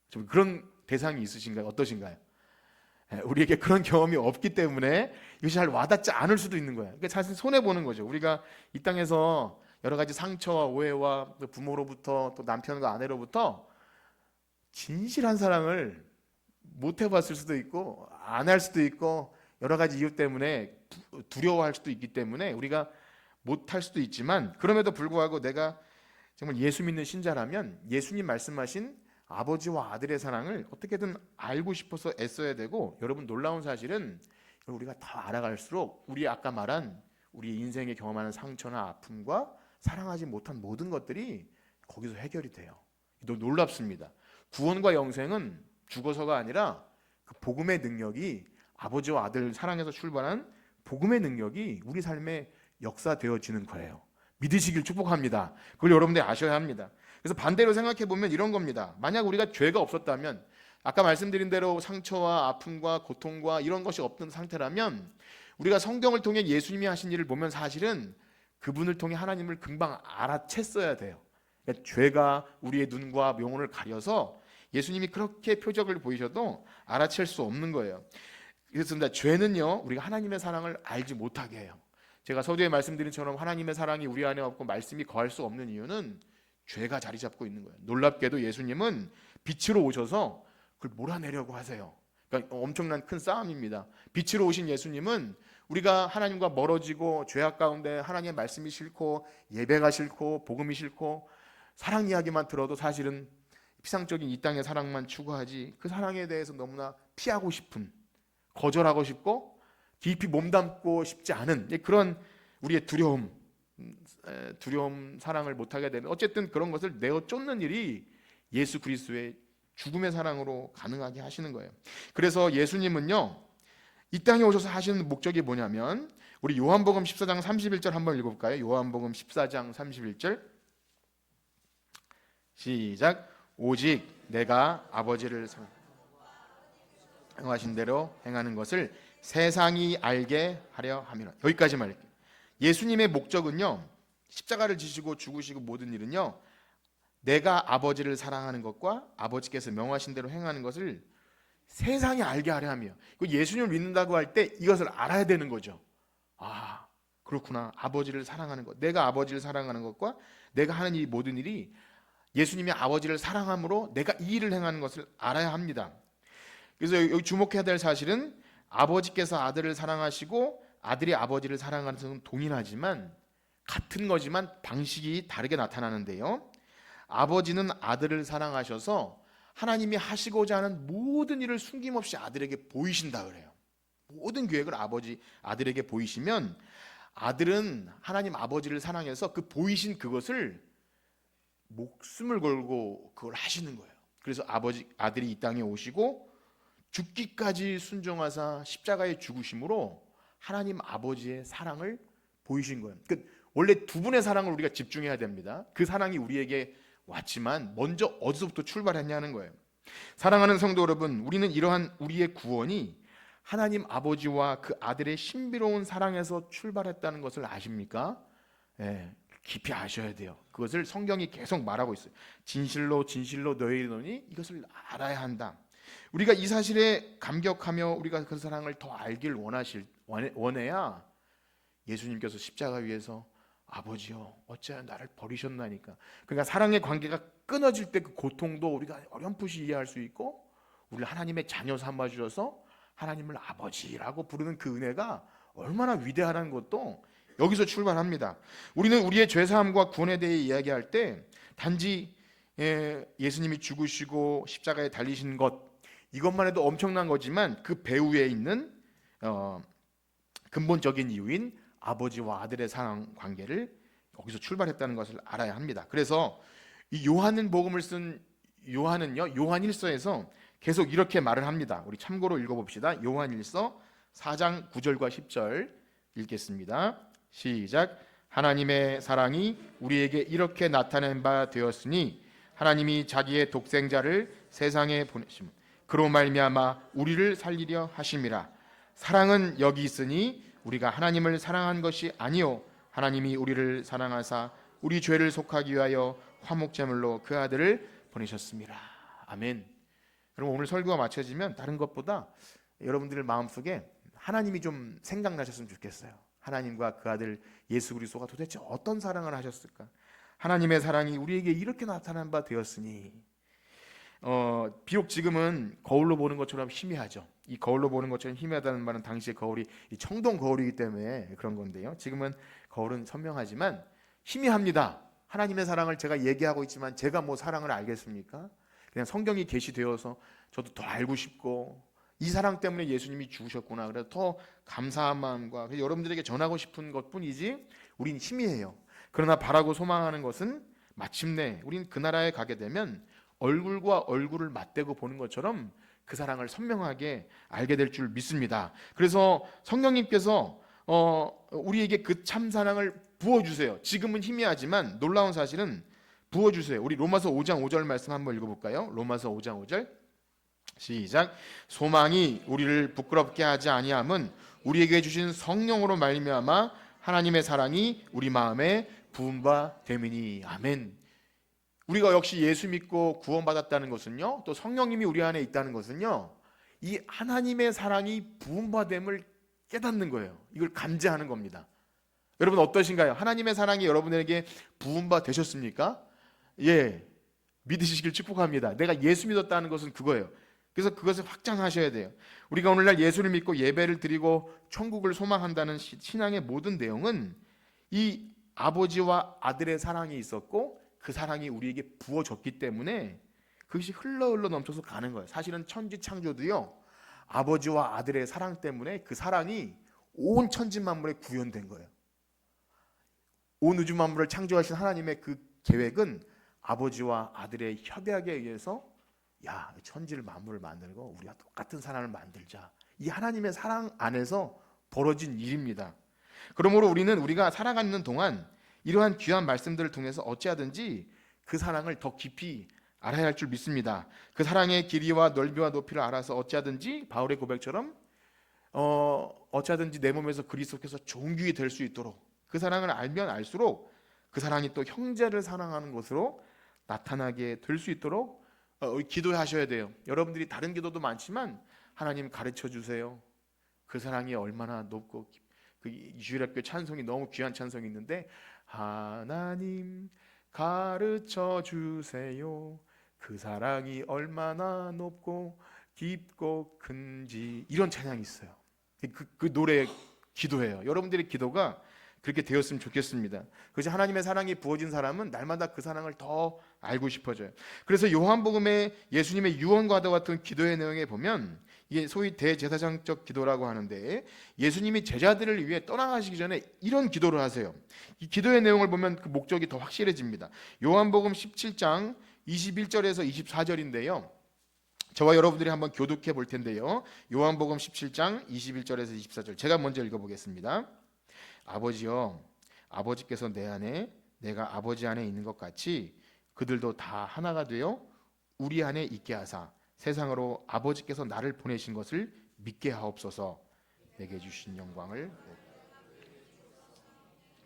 좀 그런 대상이 있으신가요? 어떠신가요? 우리에게 그런 경험이 없기 때문에 이것이 잘 와닿지 않을 수도 있는 거예요. 그러니까 사실 손해보는 거죠. 우리가 이 땅에서 여러 가지 상처와 오해와 또 부모로부터 또 남편과 아내로부터 진실한 사랑을 못 해봤을 수도 있고 안 할 수도 있고 여러 가지 이유 때문에 두려워할 수도 있기 때문에 우리가 못 할 수도 있지만, 그럼에도 불구하고 내가 정말 예수 믿는 신자라면 예수님 말씀하신 아버지와 아들의 사랑을 어떻게든 알고 싶어서 애써야 되고, 여러분 놀라운 사실은 우리가 더 알아갈수록 우리 아까 말한 우리 인생에 경험하는 상처나 아픔과 사랑하지 못한 모든 것들이 거기서 해결이 돼요. 놀랍습니다. 구원과 영생은 죽어서가 아니라 그 복음의 능력이, 아버지와 아들 사랑에서 출발한 복음의 능력이 우리 삶에 역사되어지는 거예요. 믿으시길 축복합니다. 그걸 여러분들이 아셔야 합니다. 그래서 반대로 생각해 보면 이런 겁니다. 만약 우리가 죄가 없었다면, 아까 말씀드린 대로 상처와 아픔과 고통과 이런 것이 없던 상태라면 우리가 성경을 통해 예수님이 하신 일을 보면 사실은 그분을 통해 하나님을 금방 알아챘어야 돼요. 그러니까 죄가 우리의 눈과 영혼을 가려서 예수님이 그렇게 표적을 보이셔도 알아챌 수 없는 거예요. 그렇습니다. 죄는요, 우리가 하나님의 사랑을 알지 못하게 해요. 제가 서두에 말씀드린 처럼 하나님의 사랑이 우리 안에 없고 말씀이 거할 수 없는 이유는 죄가 자리 잡고 있는 거예요. 놀랍게도 예수님은 빛으로 오셔서 그걸 몰아내려고 하세요. 그러니까 엄청난 큰 싸움입니다. 빛으로 오신 예수님은 우리가 하나님과 멀어지고 죄악 가운데 하나님의 말씀이 싫고 예배가 싫고 복음이 싫고 사랑 이야기만 들어도 사실은 피상적인 이 땅의 사랑만 추구하지 그 사랑에 대해서 너무나 피하고 싶은, 거절하고 싶고 깊이 몸담고 싶지 않은 그런 우리의 두려움 사랑을 못하게 되는, 어쨌든 그런 것을 내어 쫓는 일이 예수 그리스도의 죽음의 사랑으로 가능하게 하시는 거예요. 그래서 예수님은요, 이 땅에 오셔서 하시는 목적이 뭐냐면, 우리 요한복음 14장 31절 한번 읽어볼까요? 요한복음 14장 31절 시작. 오직 내가 아버지를 행하신 대로 행하는 것을 세상이 알게 하려 함이라. 여기까지만 할게요. 예수님의 목적은요, 십자가를 지시고 죽으시고 모든 일은요, 내가 아버지를 사랑하는 것과 아버지께서 명하신 대로 행하는 것을 세상이 알게 하려 함이요. 예수님을 믿는다고 할 때 이것을 알아야 되는 거죠. 아, 그렇구나. 아버지를 사랑하는 것, 내가 아버지를 사랑하는 것과 내가 하는 이 모든 일이 예수님이 아버지를 사랑함으로 내가 이 일을 행하는 것을 알아야 합니다. 그래서 여기 주목해야 될 사실은 아버지께서 아들을 사랑하시고 아들이 아버지를 사랑하는 것은 동일하지만, 같은 거지만 방식이 다르게 나타나는데요, 아버지는 아들을 사랑하셔서 하나님이 하시고자 하는 모든 일을 숨김없이 아들에게 보이신다 그래요. 모든 계획을 아들에게 보이시면 아들은 하나님 아버지를 사랑해서 그 보이신 그것을 목숨을 걸고 그걸 하시는 거예요. 그래서 아들이 이 땅에 오시고 죽기까지 순종하사 십자가에 죽으심으로 하나님 아버지의 사랑을 보이신 거예요. 그러니까 원래 두 분의 사랑을 우리가 집중해야 됩니다. 그 사랑이 우리에게 왔지만 먼저 어디서부터 출발했냐는 거예요. 사랑하는 성도 여러분, 우리는 이러한 우리의 구원이 하나님 아버지와 그 아들의 신비로운 사랑에서 출발했다는 것을 아십니까? 깊이 아셔야 돼요. 그것을 성경이 계속 말하고 있어요. 진실로 진실로 너희에게 이르노니 이것을 알아야 한다. 우리가 이 사실에 감격하며 우리가 그 사랑을 더 알길 원해야 예수님께서 십자가 위에서 아버지여 어찌하여 나를 버리셨나니까. 그러니까 사랑의 관계가 끊어질 때 그 고통도 우리가 어렴풋이 이해할 수 있고, 우리를 하나님의 자녀 삼아 주셔서 하나님을 아버지라고 부르는 그 은혜가 얼마나 위대하다는 것도 여기서 출발합니다. 우리는 우리의 죄사함과 구원에 대해 이야기할 때 단지 예수님이 죽으시고 십자가에 달리신 것, 이것만 해도 엄청난 거지만 그 배후에 있는 근본적인 이유인 아버지와 아들의 사랑 관계를 거기서 출발했다는 것을 알아야 합니다. 그래서 이 요한복음을 쓴 요한은요, 요한일서에서 계속 이렇게 말을 합니다. 우리 참고로 읽어봅시다. 요한일서 4장 9절과 10절 읽겠습니다. 시작. 하나님의 사랑이 우리에게 이렇게 나타낸 바 되었으니 하나님이 자기의 독생자를 세상에 보내심 그로 말미암아 우리를 살리려 하심이라. 사랑은 여기 있으니 우리가 하나님을 사랑한 것이 아니요 하나님이 우리를 사랑하사 우리 죄를 속하기 위하여 화목제물로 그 아들을 보내셨습니다. 아멘. 여러분, 오늘 설교가 마쳐지면 다른 것보다 여러분들 마음속에 하나님이 좀 생각나셨으면 좋겠어요. 하나님과 그 아들 예수 그리스도가 도대체 어떤 사랑을 하셨을까? 하나님의 사랑이 우리에게 이렇게 나타난 바 되었으니, 비록 지금은 거울로 보는 것처럼 희미하죠. 이 거울로 보는 것처럼 희미하다는 말은 당시의 거울이 이 청동 거울이기 때문에 그런 건데요. 지금은 거울은 선명하지만 희미합니다. 하나님의 사랑을 제가 얘기하고 있지만 제가 뭐 사랑을 알겠습니까? 그냥 성경이 계시되어서 저도 더 알고 싶고 이 사랑 때문에 예수님이 죽으셨구나. 그래서 더 감사한 마음과 여러분들에게 전하고 싶은 것뿐이지 우린 희미해요. 그러나 바라고 소망하는 것은 마침내 우린 그 나라에 가게 되면 얼굴과 얼굴을 맞대고 보는 것처럼 그 사랑을 선명하게 알게 될 줄 믿습니다. 그래서 성령님께서 우리에게 그 참 사랑을 부어주세요. 지금은 희미하지만 놀라운 사실은 부어주세요. 우리 로마서 5장 5절 말씀 한번 읽어볼까요? 로마서 5장 5절 시작. 소망이 우리를 부끄럽게 하지 아니함은 우리에게 주신 성령으로 말미암아 하나님의 사랑이 우리 마음에 부은 바 됨이니. 아멘. 우리가 역시 예수 믿고 구원받았다는 것은요, 또 성령님이 우리 안에 있다는 것은요, 이 하나님의 사랑이 부은 바 됨을 깨닫는 거예요. 이걸 감지하는 겁니다. 여러분 어떠신가요? 하나님의 사랑이 여러분에게 부은 바 되셨습니까? 예, 믿으시길 축복합니다. 내가 예수 믿었다는 것은 그거예요. 그래서 그것을 확장하셔야 돼요. 우리가 오늘날 예수를 믿고 예배를 드리고 천국을 소망한다는 신앙의 모든 내용은 이 아버지와 아들의 사랑이 있었고 그 사랑이 우리에게 부어졌기 때문에 그것이 흘러 넘쳐서 가는 거예요. 사실은 천지 창조도요, 아버지와 아들의 사랑 때문에 그 사랑이 온 천지 만물에 구현된 거예요. 온 우주 만물을 창조하신 하나님의 그 계획은 아버지와 아들의 협약에 의해서 천지를 만물을 만들고 우리가 똑같은 사람을 만들자. 이 하나님의 사랑 안에서 벌어진 일입니다. 그러므로 우리는 우리가 살아가는 동안 이러한 귀한 말씀들을 통해서 어찌하든지 그 사랑을 더 깊이 알아야 할 줄 믿습니다. 그 사랑의 길이와 넓이와 높이를 알아서 어찌하든지 바울의 고백처럼 어찌하든지 내 몸에서 그리스도께서 종귀이 될 수 있도록 그 사랑을 알면 알수록 그 사랑이 또 형제를 사랑하는 것으로 나타나게 될 수 있도록 기도하셔야 돼요. 여러분들이 다른 기도도 많지만 하나님 가르쳐 주세요. 그 사랑이 얼마나 높고 그 주일학교 찬송이 너무 귀한 찬송이 있는데 하나님 가르쳐 주세요. 그 사랑이 얼마나 높고 깊고 큰지 이런 찬양이 있어요. 그 노래 기도해요. 여러분들의 기도가 그렇게 되었으면 좋겠습니다. 그래서 하나님의 사랑이 부어진 사람은 날마다 그 사랑을 더 알고 싶어져요. 그래서 요한복음의 예수님의 유언과도 같은 기도의 내용에 보면 이게 소위 대제사장적 기도라고 하는데 예수님이 제자들을 위해 떠나가시기 전에 이런 기도를 하세요. 이 기도의 내용을 보면 그 목적이 더 확실해집니다. 요한복음 17장 21절에서 24절인데요. 저와 여러분들이 한번 교독해 볼 텐데요. 요한복음 17장 21절에서 24절 제가 먼저 읽어보겠습니다. 아버지여, 아버지께서 내 안에 내가 아버지 안에 있는 것 같이 그들도 다 하나가 되어 우리 안에 있게 하사 세상으로 아버지께서 나를 보내신 것을 믿게 하옵소서. 내게 주신 영광을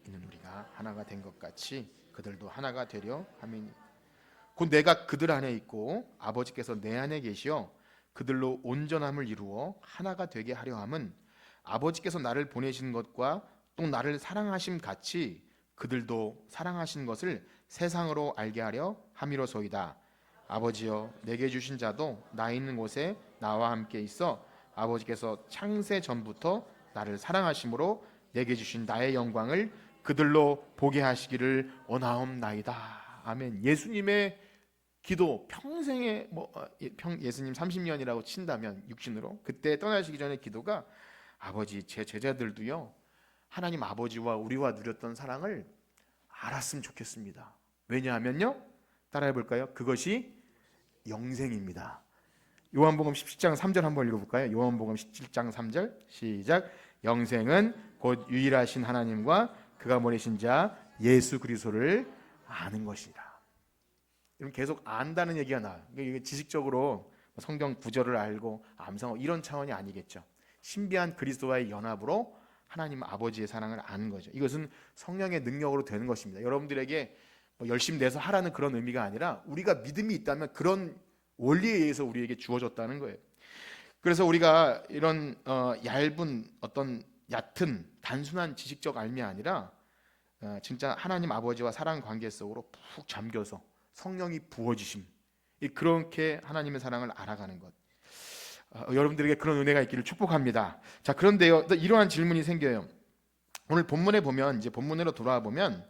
이는 우리가 하나가 된 것 같이 그들도 하나가 되려 함이니 곧 내가 그들 안에 있고 아버지께서 내 안에 계시어 그들로 온전함을 이루어 하나가 되게 하려 함은 아버지께서 나를 보내신 것과 또 나를 사랑하심 같이 그들도 사랑하신 것을 세상으로 알게 하려 함이로소이다. 아버지여, 내게 주신 자도 나 있는 곳에 나와 함께 있어 아버지께서 창세 전부터 나를 사랑하심으로 내게 주신 나의 영광을 그들로 보게 하시기를 원하옵나이다. 아멘. 예수님의 기도 평생에 예수님 30년이라고 친다면 육신으로 그때 떠나시기 전에 기도가 아버지 제 제자들도요 하나님 아버지와 우리와 누렸던 사랑을 알았으면 좋겠습니다. 왜냐하면요, 따라해 볼까요? 그것이 영생입니다. 요한복음 17장 3절 한번 읽어볼까요? 요한복음 17장 3절 시작. 영생은 곧 유일하신 하나님과 그가 보내신 자 예수 그리스도를 아는 것이라. 이런 계속 안다는 얘기가 나와요. 이게 지식적으로 성경 구절을 알고 암송하고 이런 차원이 아니겠죠. 신비한 그리스도와의 연합으로 하나님 아버지의 사랑을 아는 거죠. 이것은 성령의 능력으로 되는 것입니다. 여러분들에게 열심히 내서 하라는 그런 의미가 아니라 우리가 믿음이 있다면 그런 원리에 의해서 우리에게 주어졌다는 거예요. 그래서 우리가 이런 얇은 어떤 얕은 단순한 지식적 알미 아니라 진짜 하나님 아버지와 사랑 관계 속으로 푹 잠겨서 성령이 부어지심, 그렇게 하나님의 사랑을 알아가는 것, 여러분들에게 그런 은혜가 있기를 축복합니다. 자, 그런데요, 이러한 질문이 생겨요. 오늘 본문에 보면, 이제 본문으로 돌아와 보면,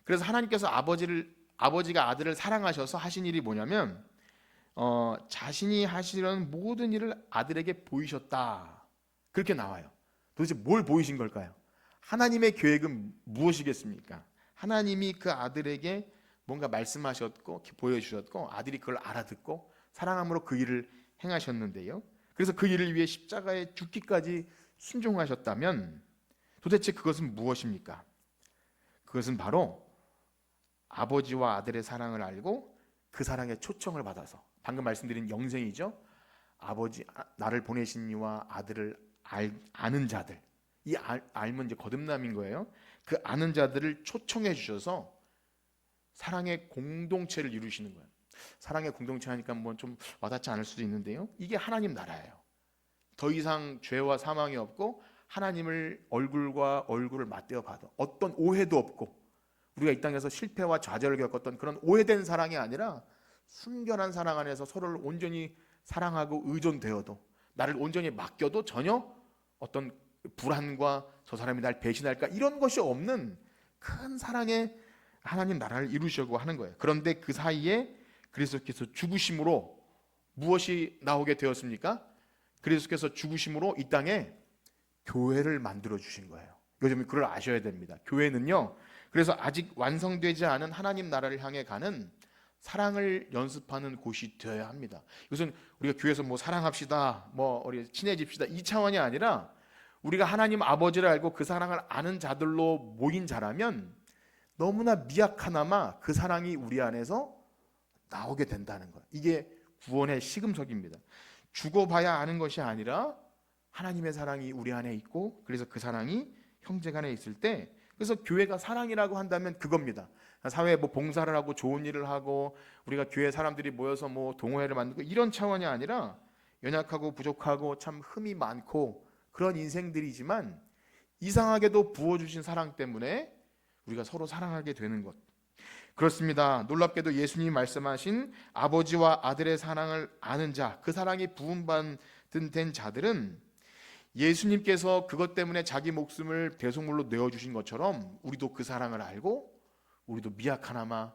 그래서 하나님께서 아버지가 아들을 사랑하셔서 하신 일이 뭐냐면 자신이 하시려는 모든 일을 아들에게 보이셨다, 그렇게 나와요. 도대체 뭘 보이신 걸까요? 하나님의 계획은 무엇이겠습니까? 하나님이 그 아들에게 뭔가 말씀하셨고 보여주셨고 아들이 그걸 알아듣고 사랑함으로 그 일을 행하셨는데요. 그래서 그 일을 위해 십자가에 죽기까지 순종하셨다면 도대체 그것은 무엇입니까? 그것은 바로 아버지와 아들의 사랑을 알고 그 사랑의 초청을 받아서, 방금 말씀드린 영생이죠. 아버지 나를 보내신 이와 아들을 아는 자들, 이 알면 이제 거듭남인 거예요. 그 아는 자들을 초청해 주셔서 사랑의 공동체를 이루시는 거예요. 사랑의 공동체 하니까 뭐 좀 와닿지 않을 수도 있는데요, 이게 하나님 나라예요. 더 이상 죄와 사망이 없고 하나님을 얼굴과 얼굴을 맞대어 봐도 어떤 오해도 없고, 우리가 이 땅에서 실패와 좌절을 겪었던 그런 오해된 사랑이 아니라 순결한 사랑 안에서 서로를 온전히 사랑하고 의존되어도, 나를 온전히 맡겨도 전혀 어떤 불안과 저 사람이 날 배신할까 이런 것이 없는 큰 사랑의 하나님 나라를 이루시려고 하는 거예요. 그런데 그 사이에 그리스도께서 죽으심으로 무엇이 나오게 되었습니까? 그리스도께서 죽으심으로 이 땅에 교회를 만들어 주신 거예요. 요즘 그걸 아셔야 됩니다. 교회는요, 그래서 아직 완성되지 않은 하나님 나라를 향해 가는 사랑을 연습하는 곳이 되어야 합니다. 이것은 우리가 교회에서 뭐 사랑합시다, 뭐 우리 친해집시다 이 차원이 아니라, 우리가 하나님 아버지를 알고 그 사랑을 아는 자들로 모인 자라면 너무나 미약하나마 그 사랑이 우리 안에서 나오게 된다는 거예요. 이게 구원의 시금석입니다. 죽어봐야 아는 것이 아니라 하나님의 사랑이 우리 안에 있고, 그래서 그 사랑이 형제간에 있을 때, 그래서 교회가 사랑이라고 한다면 그겁니다. 사회에 뭐 봉사를 하고 좋은 일을 하고 우리가 교회 사람들이 모여서 뭐 동호회를 만들고 이런 차원이 아니라, 연약하고 부족하고 참 흠이 많고 그런 인생들이지만 이상하게도 부어주신 사랑 때문에 우리가 서로 사랑하게 되는 것. 그렇습니다. 놀랍게도 예수님이 말씀하신 아버지와 아들의 사랑을 아는 자, 그 사랑이 부음받은 자들은 예수님께서 그것 때문에 자기 목숨을 대속물로 내어주신 것처럼 우리도 그 사랑을 알고, 우리도 미약하나마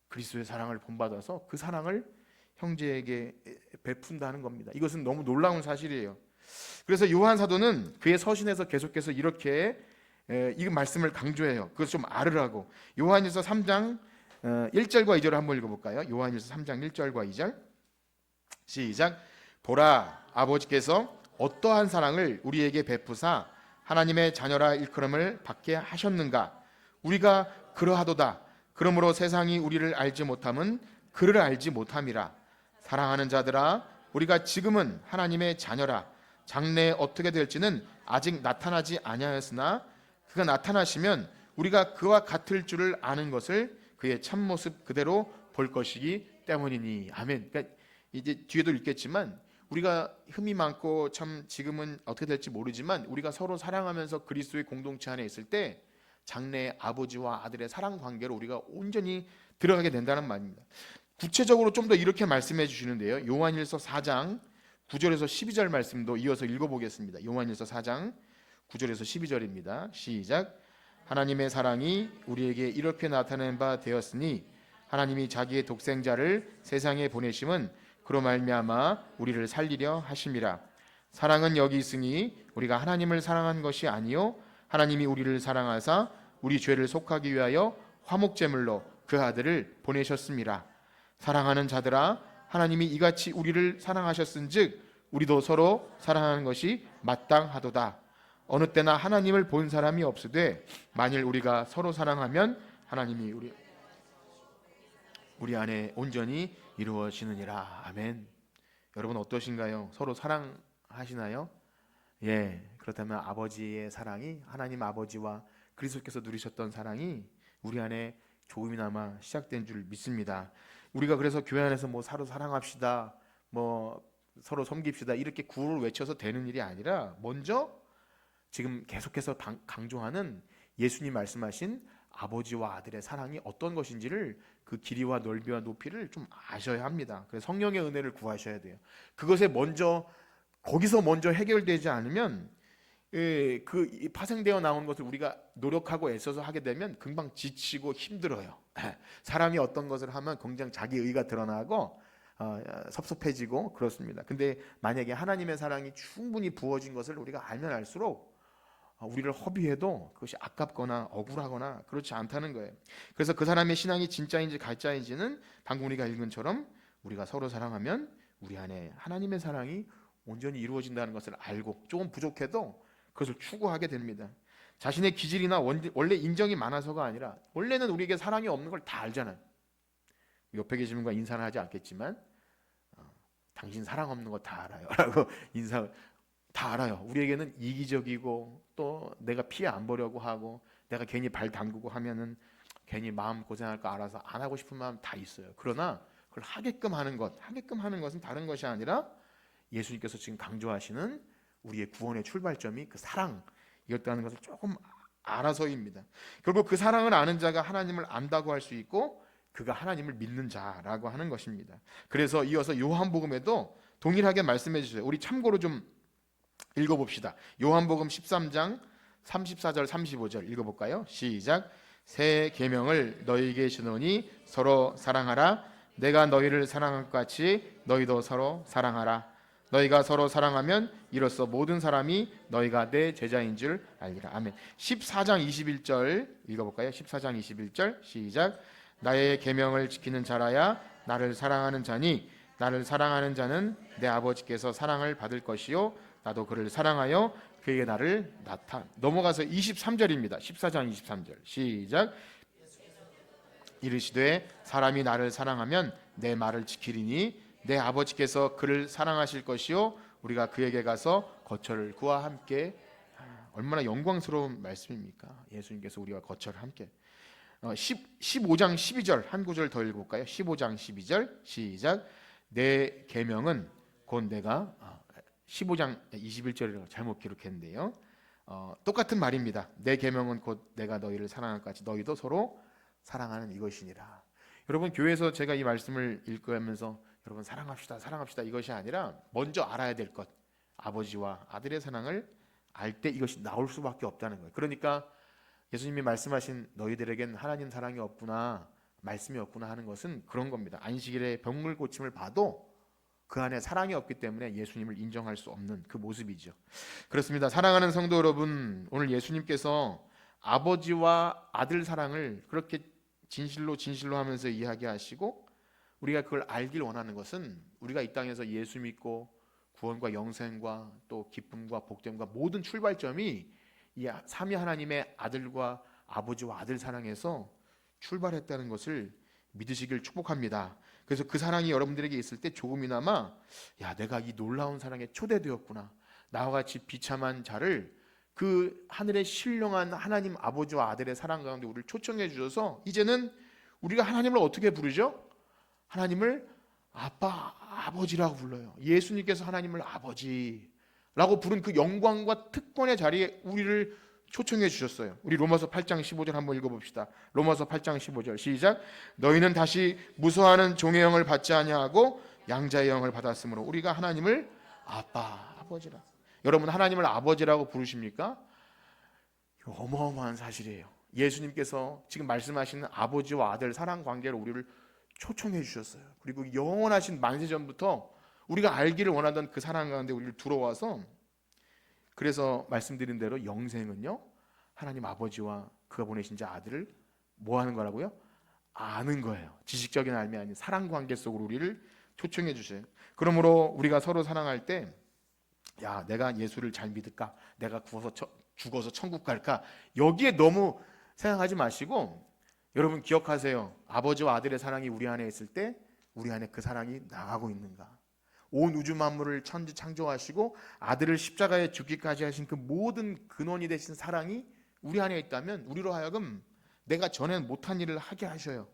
그리스도의 사랑을 본받아서 그 사랑을 형제에게 베푼다는 겁니다. 이것은 너무 놀라운 사실이에요. 그래서 요한 사도는 그의 서신에서 계속해서 이렇게 이 말씀을 강조해요. 그것을 좀 알으라고. 요한일서 3장 1절과 2절을 한번 읽어볼까요? 요한일서 3장 1절과 2절 시작. 보라, 아버지께서 어떠한 사랑을 우리에게 베푸사 하나님의 자녀라 일컬음을 받게 하셨는가. 우리가 그러하도다. 그러므로 세상이 우리를 알지 못함은 그를 알지 못함이라. 사랑하는 자들아, 우리가 지금은 하나님의 자녀라. 장래에 어떻게 될지는 아직 나타나지 아니하였으나 그가 나타나시면 우리가 그와 같을 줄을 아는 것을 그의 참모습 그대로 볼 것이기 때문이니. 아멘. 그러니까 이제 뒤에도 읽겠지만, 우리가 흠이 많고 참 지금은 어떻게 될지 모르지만 우리가 서로 사랑하면서 그리스도의 공동체 안에 있을 때 장래의 아버지와 아들의 사랑 관계로 우리가 온전히 들어가게 된다는 말입니다. 구체적으로 좀 더 이렇게 말씀해 주시는데요, 요한일서 4장 9절에서 12절 말씀도 이어서 읽어보겠습니다. 요한일서 4장 9절에서 12절입니다. 시작. 하나님의 사랑이 우리에게 이렇게 나타낸 바 되었으니 하나님이 자기의 독생자를 세상에 보내심은 그로 말미암아 우리를 살리려 하심이라. 사랑은 여기 있으니 우리가 하나님을 사랑한 것이 아니요 하나님이 우리를 사랑하사 우리 죄를 속하기 위하여 화목제물로 그 아들을 보내셨습니다. 사랑하는 자들아, 하나님이 이같이 우리를 사랑하셨은즉 우리도 서로 사랑하는 것이 마땅하도다. 어느 때나 하나님을 본 사람이 없으되 만일 우리가 서로 사랑하면 하나님이 우리 안에 온전히 이루어지느니라. 아멘. 여러분 어떠신가요? 서로 사랑하시나요? 예, 그렇다면 아버지의 사랑이, 하나님 아버지와 그리스도께서 누리셨던 사랑이 우리 안에 조금이나마 시작된 줄 믿습니다. 우리가 그래서 교회 안에서 뭐 서로 사랑합시다, 뭐 서로 섬깁시다 이렇게 구호를 외쳐서 되는 일이 아니라 먼저 지금 계속해서 강조하는 예수님 말씀하신 아버지와 아들의 사랑이 어떤 것인지를 그 길이와 넓이와 높이를 좀 아셔야 합니다. 그래서 성령의 은혜를 구하셔야 돼요. 그것에 거기서 먼저 해결되지 않으면 그 파생되어 나온 것을 우리가 노력하고 애써서 하게 되면 금방 지치고 힘들어요. 사람이 어떤 것을 하면 굉장히 자기 의가 드러나고 섭섭해지고 그렇습니다. 근데 만약에 하나님의 사랑이 충분히 부어진 것을 우리가 알면 알수록 우리를 허비해도 그것이 아깝거나 억울하거나 그렇지 않다는 거예요. 그래서 그 사람의 신앙이 진짜인지 가짜인지는 방금 우리가 읽은 처럼 우리가 서로 사랑하면 우리 안에 하나님의 사랑이 온전히 이루어진다는 것을 알고 조금 부족해도 그것을 추구하게 됩니다. 자신의 기질이나 원래 인정이 많아서가 아니라 원래는 우리에게 사랑이 없는 걸 다 알잖아요. 옆에 계신 분과 인사는 하지 않겠지만 당신 사랑 없는 거 다 알아요 라고 인사 다 알아요. 우리에게는 이기적이고 또 내가 피해 안 보려고 하고 내가 괜히 발 담그고 하면은 괜히 마음 고생할 거 알아서 안 하고 싶은 마음 다 있어요. 그러나 그걸 하게끔 하는 것은 다른 것이 아니라 예수님께서 지금 강조하시는 우리의 구원의 출발점이 그 사랑 이었다는 것을 조금 알아서입니다. 결국 그 사랑을 아는 자가 하나님을 안다고 할 수 있고 그가 하나님을 믿는 자라고 하는 것입니다. 그래서 이어서 요한복음에도 동일하게 말씀해 주세요. 우리 참고로 좀 읽어봅시다. 요한복음 13장 34절 35절 읽어볼까요? 시작. 새 계명을 너희에게 주노니 서로 사랑하라. 내가 너희를 사랑한 것 같이 너희도 서로 사랑하라. 너희가 서로 사랑하면 이로써 모든 사람이 너희가 내 제자인 줄 알리라. 아멘. 14장 21절 읽어볼까요? 14장 21절 시작. 나의 계명을 지키는 자라야 나를 사랑하는 자니 나를 사랑하는 자는 내 아버지께서 사랑을 받을 것이요 나도 그를 사랑하여 그에게 나를 넘어가서 23절입니다. 14장 23절 시작. 이르시되 사람이 나를 사랑하면 내 말을 지키리니 내 아버지께서 그를 사랑하실 것이요 우리가 그에게 가서 거처를 그와 함께. 얼마나 영광스러운 말씀입니까? 예수님께서 우리와 거처를 함께. 15장 12절 한 구절 더 읽어볼까요? 15장 12절 시작. 내 계명은 곧 내가 15장 21절이라고 잘못 기록했는데요. 똑같은 말입니다. 내 계명은 곧 내가 너희를 사랑할 것 같이 너희도 서로 사랑하는 이것이니라. 여러분 교회에서 제가 이 말씀을 읽으면서 여러분 사랑합시다 이것이 아니라 먼저 알아야 될 것, 아버지와 아들의 사랑을 알 때 이것이 나올 수밖에 없다는 거예요. 그러니까 예수님이 말씀하신 너희들에겐 하나님 사랑이 없구나, 말씀이 없구나 하는 것은 그런 겁니다. 안식일에 병물 고침을 봐도 그 안에 사랑이 없기 때문에 예수님을 인정할 수 없는 그 모습이죠. 그렇습니다. 사랑하는 성도 여러분, 오늘 예수님께서 아버지와 아들 사랑을 그렇게 진실로 하면서 이야기하시고 우리가 그걸 알길 원하는 것은 우리가 이 땅에서 예수 믿고 구원과 영생과 또 기쁨과 복됨과 모든 출발점이 이 삼위 하나님의 아들과 아버지와 아들 사랑에서 출발했다는 것을 믿으시길 축복합니다. 그래서 그 사랑이 여러분들에게 있을 때 조금이나마 내가 이 놀라운 사랑에 초대되었구나, 나와 같이 비참한 자를 그 하늘의 신령한 하나님 아버지와 아들의 사랑 가운데 우리를 초청해 주셔서 이제는 우리가 하나님을 어떻게 부르죠? 하나님을 아빠, 아버지라고 불러요. 예수님께서 하나님을 아버지라고 부른 그 영광과 특권의 자리에 우리를 초청해 주셨어요. 우리 로마서 8장 15절 한번 읽어봅시다. 로마서 8장 15절 시작. 너희는 다시 무소하는 종의 영을 받지 아니하고 양자의 영을 받았으므로 우리가 하나님을 아빠, 아버지라. 여러분 하나님을 아버지라고 부르십니까? 어마어마한 사실이에요. 예수님께서 지금 말씀하시는 아버지와 아들 사랑 관계로 우리를 초청해 주셨어요. 그리고 영원하신 만세전부터 우리가 알기를 원하던 그 사랑 가운데 우리를 들어와서, 그래서 말씀드린 대로 영생은요 하나님 아버지와 그가 보내신 자 아들을 뭐 하는 거라고요? 아는 거예요. 지식적인 알미 아닌 사랑 관계 속으로 우리를 초청해 주세요. 그러므로 우리가 서로 사랑할 때, 야, 내가 예수를 잘 믿을까? 내가 죽어서 천국 갈까? 여기에 너무 생각하지 마시고, 여러분 기억하세요. 아버지와 아들의 사랑이 우리 안에 있을 때 우리 안에 그 사랑이 나가고 있는가? 온 우주 만물을 천지 창조하시고 아들을 십자가에 죽기까지 하신 그 모든 근원이 되신 사랑이 우리 안에 있다면 우리로 하여금 내가 전엔 못한 일을 하게 하셔요.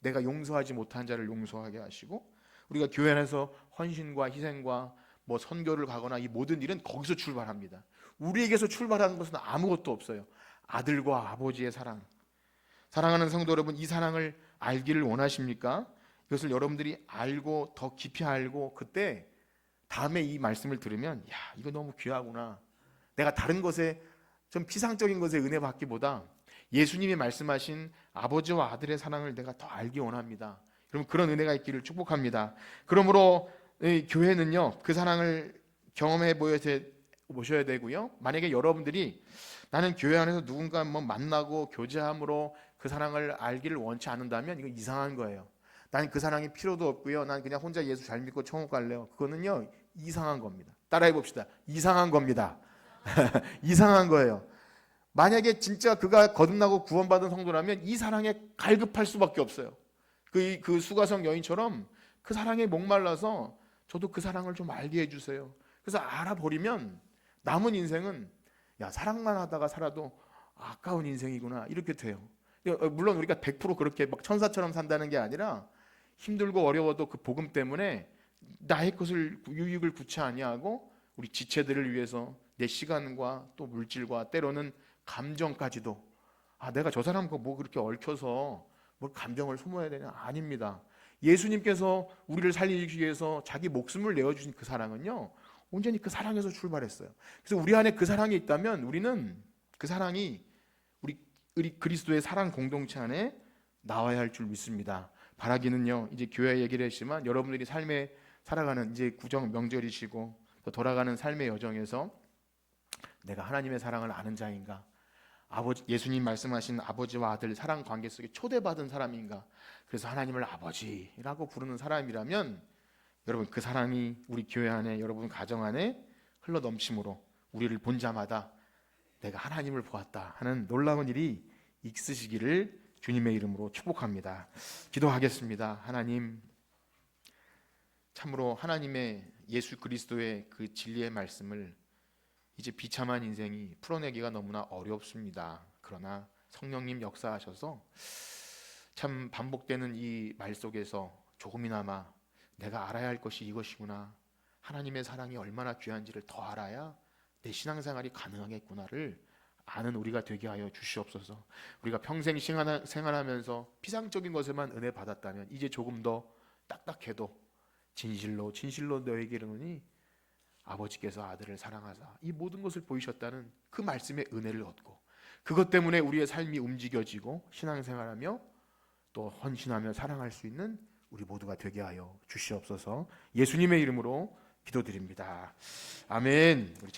내가 용서하지 못한 자를 용서하게 하시고, 우리가 교회 안에서 헌신과 희생과 뭐 선교를 가거나 이 모든 일은 거기서 출발합니다. 우리에게서 출발하는 것은 아무것도 없어요. 아들과 아버지의 사랑. 사랑하는 성도 여러분, 이 사랑을 알기를 원하십니까? 이것을 여러분들이 알고 더 깊이 알고 그때 다음에 이 말씀을 들으면, 야, 이거 너무 귀하구나. 내가 다른 것에 좀 피상적인 것에 은혜 받기보다 예수님이 말씀하신 아버지와 아들의 사랑을 내가 더 알기 원합니다. 여러분, 그런 은혜가 있기를 축복합니다. 그러므로 이 교회는요, 그 사랑을 경험해 보셔야 되고요. 만약에 여러분들이 나는 교회 안에서 누군가 뭐 만나고 교제함으로 그 사랑을 알기를 원치 않는다면 이거 이상한 거예요. 난 그 사랑이 필요도 없고요. 난 그냥 혼자 예수 잘 믿고 천국 갈래요. 그거는요, 이상한 겁니다. 따라해 봅시다. 이상한 겁니다. 이상한 거예요. 만약에 진짜 그가 거듭나고 구원받은 성도라면 이 사랑에 갈급할 수밖에 없어요. 그 수가성 여인처럼 그 사랑에 목말라서 저도 그 사랑을 좀 알게 해주세요. 그래서 알아버리면 남은 인생은, 야, 사랑만 하다가 살아도 아까운 인생이구나, 이렇게 돼요. 물론 우리가 100% 그렇게 막 천사처럼 산다는 게 아니라 힘들고 어려워도 그 복음 때문에 나의 것을 유익을 구치 아니하고 우리 지체들을 위해서 내 시간과 또 물질과 때로는 감정까지도, 아, 내가 저 사람 뭐 그렇게 얽혀서 뭘 감정을 소모해야 되냐? 아닙니다. 예수님께서 우리를 살리기 위해서 자기 목숨을 내어주신 그 사랑은요, 온전히 그 사랑에서 출발했어요. 그래서 우리 안에 그 사랑이 있다면 우리는 그 사랑이 우리 그리스도의 사랑 공동체 안에 나와야 할 줄 믿습니다. 바라기는요, 이제 교회 얘기를 했지만 여러분들이 삶에 살아가는 이제 구정 명절이시고 또 돌아가는 삶의 여정에서 내가 하나님의 사랑을 아는 자인가? 예수님 말씀하신 아버지와 아들 사랑 관계 속에 초대받은 사람인가? 그래서 하나님을 아버지라고 부르는 사람이라면 여러분, 그 사랑이 우리 교회 안에, 여러분 가정 안에 흘러 넘침으로 우리를 본 자마다 내가 하나님을 보았다 하는 놀라운 일이 있으시기를 주님의 이름으로 축복합니다. 기도하겠습니다. 하나님, 참으로 하나님의 예수 그리스도의 그 진리의 말씀을 이제 비참한 인생이 풀어내기가 너무나 어렵습니다. 그러나 성령님 역사하셔서 참 반복되는 이 말 속에서 조금이나마 내가 알아야 할 것이 이것이구나, 하나님의 사랑이 얼마나 귀한지를 더 알아야 내 신앙생활이 가능하겠구나를 아는 우리가 되게 하여 주시옵소서. 우리가 평생 생활하면서 피상적인 것에만 은혜 받았다면 이제 조금 더 딱딱해도 진실로 진실로 너에게 이르노니 아버지께서 아들을 사랑하사 이 모든 것을 보이셨다는 그 말씀의 은혜를 얻고, 그것 때문에 우리의 삶이 움직여지고 신앙생활하며 또 헌신하며 사랑할 수 있는 우리 모두가 되게 하여 주시옵소서. 예수님의 이름으로 기도드립니다. 아멘. 우리